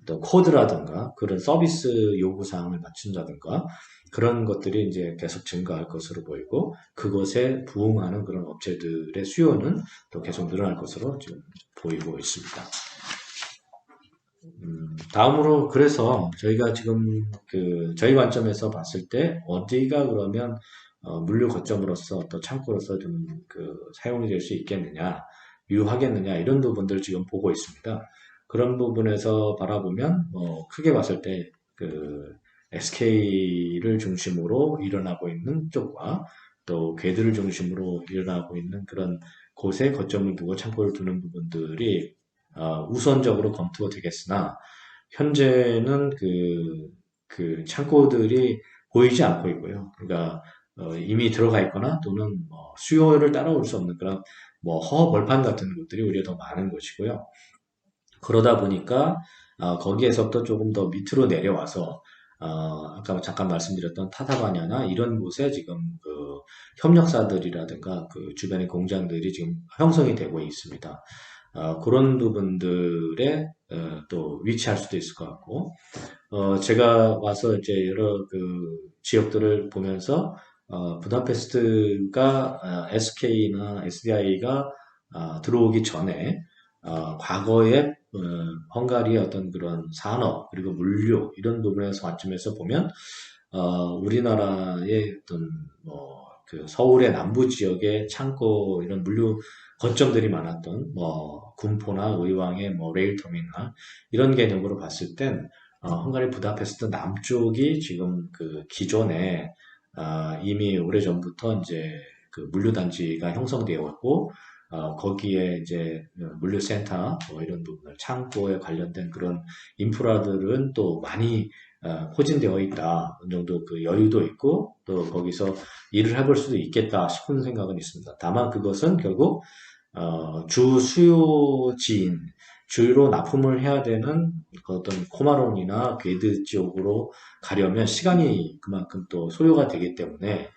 어떤 코드라든가 그런 서비스 요구사항을 맞춘다든가 그런 것들이 이제 계속 증가할 것으로 보이고 그것에 부응하는 그런 업체들의 수요는 또 계속 늘어날 것으로 지금 보이고 있습니다. 다음으로 그래서 저희가 지금 저희 관점에서 봤을 때 어디가 그러면 물류 거점으로서 또 창고로서 좀 사용이 될 수 있겠느냐 유하겠느냐 이런 부분들 지금 보고 있습니다. 그런 부분에서 바라보면 크게 봤을 때 SK를 중심으로 일어나고 있는 쪽과 또 궤들을 중심으로 일어나고 있는 그런 곳에 거점을 두고 창고를 두는 부분들이 우선적으로 검토가 되겠으나 현재는 창고들이 보이지 않고 있고요. 그러니까 이미 들어가 있거나 또는 수요를 따라올 수 없는 그런 허벌판 같은 것들이 오히려 더 많은 것이고요. 그러다 보니까 거기에서부터 조금 더 밑으로 내려와서 아까 잠깐 말씀드렸던 타타바냐나 이런 곳에 지금 협력사들이라든가 주변의 공장들이 지금 형성이 되고 있습니다. 그런 부분들에 또 위치할 수도 있을 것 같고 제가 와서 이제 여러 지역들을 보면서 부다페스트가 SK나 SDI가 들어오기 전에 과거에 헝가리의 어떤 그런 산업 그리고 물류 이런 부분에서 관점에서 보면 우리나라의 어떤 그 서울의 남부 지역의 창고 이런 물류 거점들이 많았던 군포나 의왕의 레일 터미널 이런 개념으로 봤을 땐 헝가리 부다페스트 남쪽이 지금 그 기존에 이미 오래전부터 이제 그 물류단지가 형성되어 있고 거기에 이제 물류센터 이런 부분을 창고에 관련된 그런 인프라들은 또 많이 포진되어 있다. 어느 정도 그 여유도 있고 또 거기서 일을 해볼 수도 있겠다 싶은 생각은 있습니다. 다만 그것은 결국 주 수요지인 주로 납품을 해야 되는 그 어떤 코마론이나 괴드 지역으로 가려면 시간이 그만큼 또 소요가 되기 때문에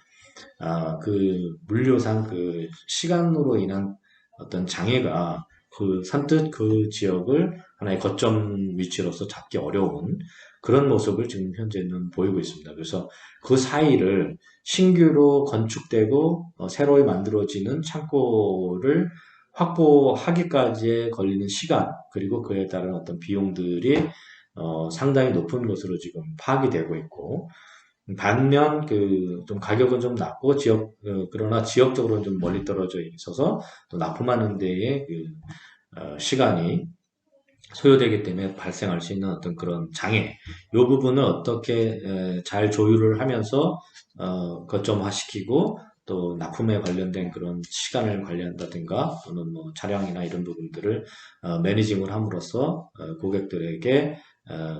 그 물류상 그 시간으로 인한 어떤 장애가 선뜻 그 지역을 하나의 거점 위치로서 잡기 어려운 그런 모습을 지금 현재는 보이고 있습니다. 그래서 그 사이를 신규로 건축되고 새로 만들어지는 창고를 확보하기까지에 걸리는 시간 그리고 그에 따른 어떤 비용들이 상당히 높은 것으로 지금 파악이 되고 있고 반면 좀 가격은 좀 낮고 그러나 지역적으로는 좀 멀리 떨어져 있어서 또 납품하는 데에 시간이 소요되기 때문에 발생할 수 있는 어떤 그런 장애 이 부분을 어떻게 잘 조율을 하면서 거점화시키고 또 납품에 관련된 그런 시간을 관리한다든가 또는 차량이나 이런 부분들을 매니징을 함으로써 고객들에게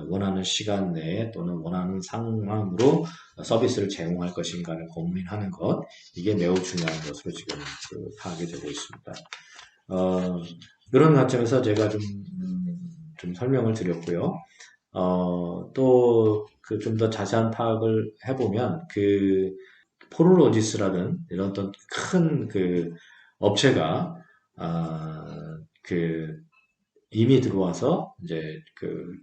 원하는 시간 내에 또는 원하는 상황으로 서비스를 제공할 것인가를 고민하는 것 이게 매우 중요한 것으로 지금 파악이 되고 있습니다. 이런 관점에서 제가 좀 설명을 드렸고요. 또 좀 더 자세한 파악을 해보면 포르로지스라는 이런 어떤 큰 업체가 이미 들어와서 이제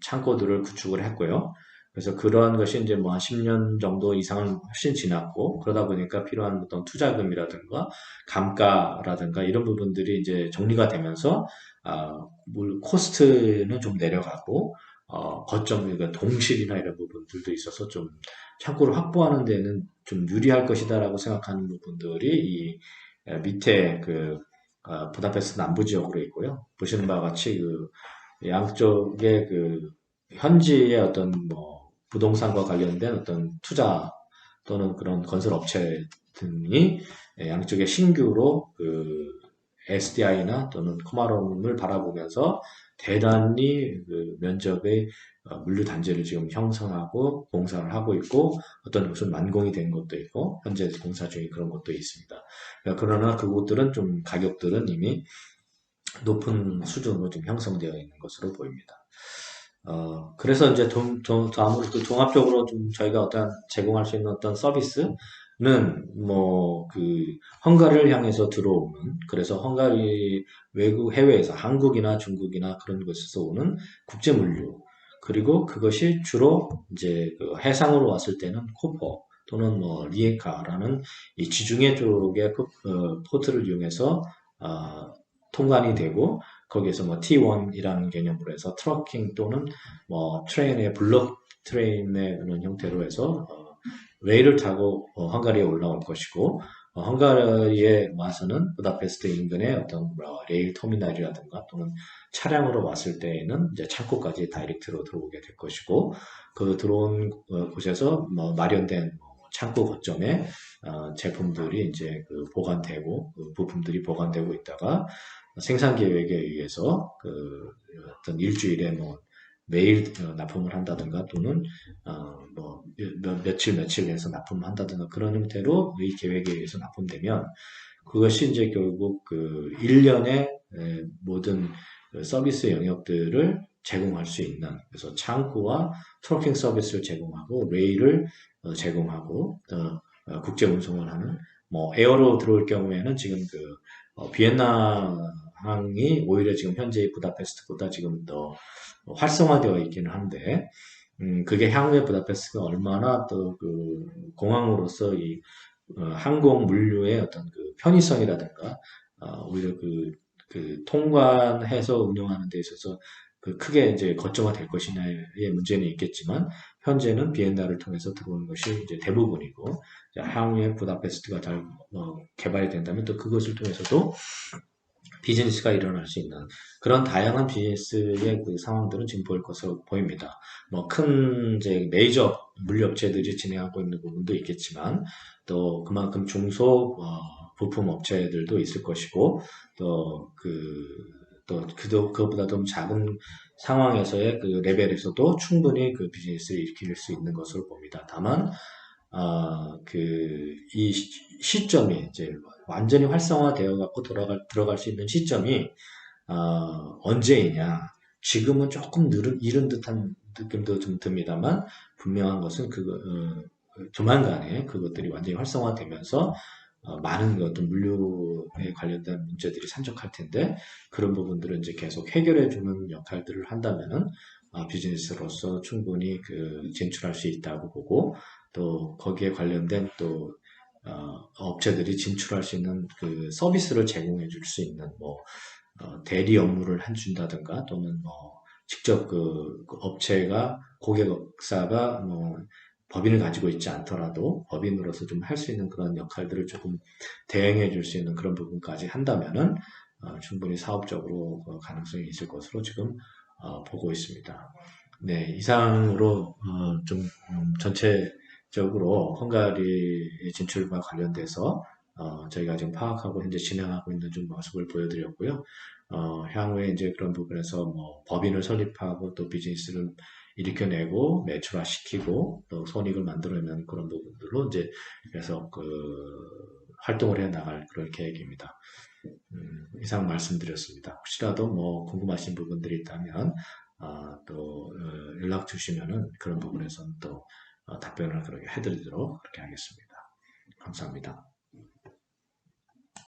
창고들을 구축을 했고요. 그래서 그러한 것이 이제 한 10년 정도 이상은 훨씬 지났고 그러다 보니까 필요한 어떤 투자금이라든가 감가라든가 이런 부분들이 이제 정리가 되면서 코스트는 좀 내려가고 거점 그러니까 동실이나 이런 부분들도 있어서 좀 창고를 확보하는 데는 좀 유리할 것이다라고 생각하는 부분들이 이 밑에 부다페스트 남부 지역으로 있고요. 보시는 바와 같이 양쪽에 현지의 어떤 부동산과 관련된 어떤 투자 또는 그런 건설 업체 등이 양쪽에 신규로 SDI나 또는 코마롬을 바라보면서 대단히 면적의 물류 단지를 지금 형성하고 공사를 하고 있고 어떤 곳은 완공이 된 것도 있고 현재 공사 중인 그런 것도 있습니다. 그러나 그곳들은 좀 가격들은 이미 높은 수준으로 좀 형성되어 있는 것으로 보입니다. 그래서 이제 다음으로 종합적으로 좀 저희가 어떤 제공할 수 있는 어떤 서비스는 헝가리를 향해서 들어오는 그래서 헝가리 외국 해외에서 한국이나 중국이나 그런 곳에서 오는 국제 물류 그리고 그것이 주로 이제 해상으로 왔을 때는 코퍼 또는 리에카라는 이 지중해 쪽의 포트를 이용해서 통관이 되고 거기에서 T1이라는 개념으로 해서 트러킹 또는 트레인의 블록 트레인의 그런 형태로 해서 레일을 타고 헝가리에 올라올 것이고 헝가리에 와서는 부다페스트 인근의 어떤 레일 터미널이라든가 또는 차량으로 왔을 때에는 이제 창고까지 다이렉트로 들어오게 될 것이고 들어온 곳에서 마련된 창고 거점에 제품들이 이제 보관되고 부품들이 보관되고 있다가 생산 계획에 의해서 어떤 일주일에 매일 납품을 한다든가 또는 며칠 해서 납품을 한다든가 그런 형태로 이 계획에 의해서 납품되면 그것이 이제 결국 1년의 모든 서비스 영역들을 제공할 수 있는 그래서 창구와 트러킹 서비스를 제공하고 레일을 제공하고 국제 운송을 하는 에어로 들어올 경우에는 지금 비엔나 항이 오히려 지금 현재 부다페스트보다 지금 더 활성화되어 있기는 한데 그게 향후에 부다페스트가 얼마나 또 공항으로서 이 항공 물류의 어떤 편의성이라든가 오히려 그 통관해서 운영하는 데 있어서 그 크게 이제 거점화될 것이냐의 문제는 있겠지만 현재는 비엔나를 통해서 들어오는 것이 이제 대부분이고 향후에 부다페스트가 잘 개발이 된다면 또 그것을 통해서도 비즈니스가 일어날 수 있는 그런 다양한 비즈니스의 그 상황들은 지금 보일 것으로 보입니다. 뭐 큰 이제 메이저 물류업체들이 진행하고 있는 부분도 있겠지만 또 그만큼 중소 부품 업체들도 있을 것이고 그것보다 좀 작은 상황에서의 그 레벨에서도 충분히 그 비즈니스를 일으킬 수 있는 것으로 봅니다. 다만 이 시점이 이제 완전히 활성화되어 갖고 들어갈 수 있는 시점이 언제이냐. 지금은 조금 이른 듯한 느낌도 좀 듭니다만 분명한 것은 조만간에 그것들이 완전히 활성화되면서 많은 어떤 물류에 관련된 문제들이 산적할 텐데 그런 부분들은 이제 계속 해결해주는 역할들을 한다면은 비즈니스로서 충분히 진출할 수 있다고 보고 또 거기에 관련된 또 업체들이 진출할 수 있는 그 서비스를 제공해 줄 수 있는 대리 업무를 해준다든가 또는 직접 그 업체가 고객사가 법인을 가지고 있지 않더라도 법인으로서 좀 할 수 있는 그런 역할들을 조금 대행해 줄 수 있는 그런 부분까지 한다면은 충분히 사업적으로 가능성이 있을 것으로 지금 보고 있습니다. 네, 이상으로 좀 전체적으로 헝가리 진출과 관련돼서 저희가 지금 파악하고 현재 진행하고 있는 좀 모습을 보여드렸고요. 향후에 이제 그런 부분에서 법인을 설립하고 또 비즈니스를 일으켜내고 매출화시키고 또 손익을 만들어내는 그런 부분들로 이제 계속 활동을 해 나갈 그런 계획입니다. 이상 말씀드렸습니다. 혹시라도 궁금하신 부분들이 있다면 또 연락 주시면은 그런 부분에서는 또 답변을 그렇게 해드리도록 그렇게 하겠습니다. 감사합니다.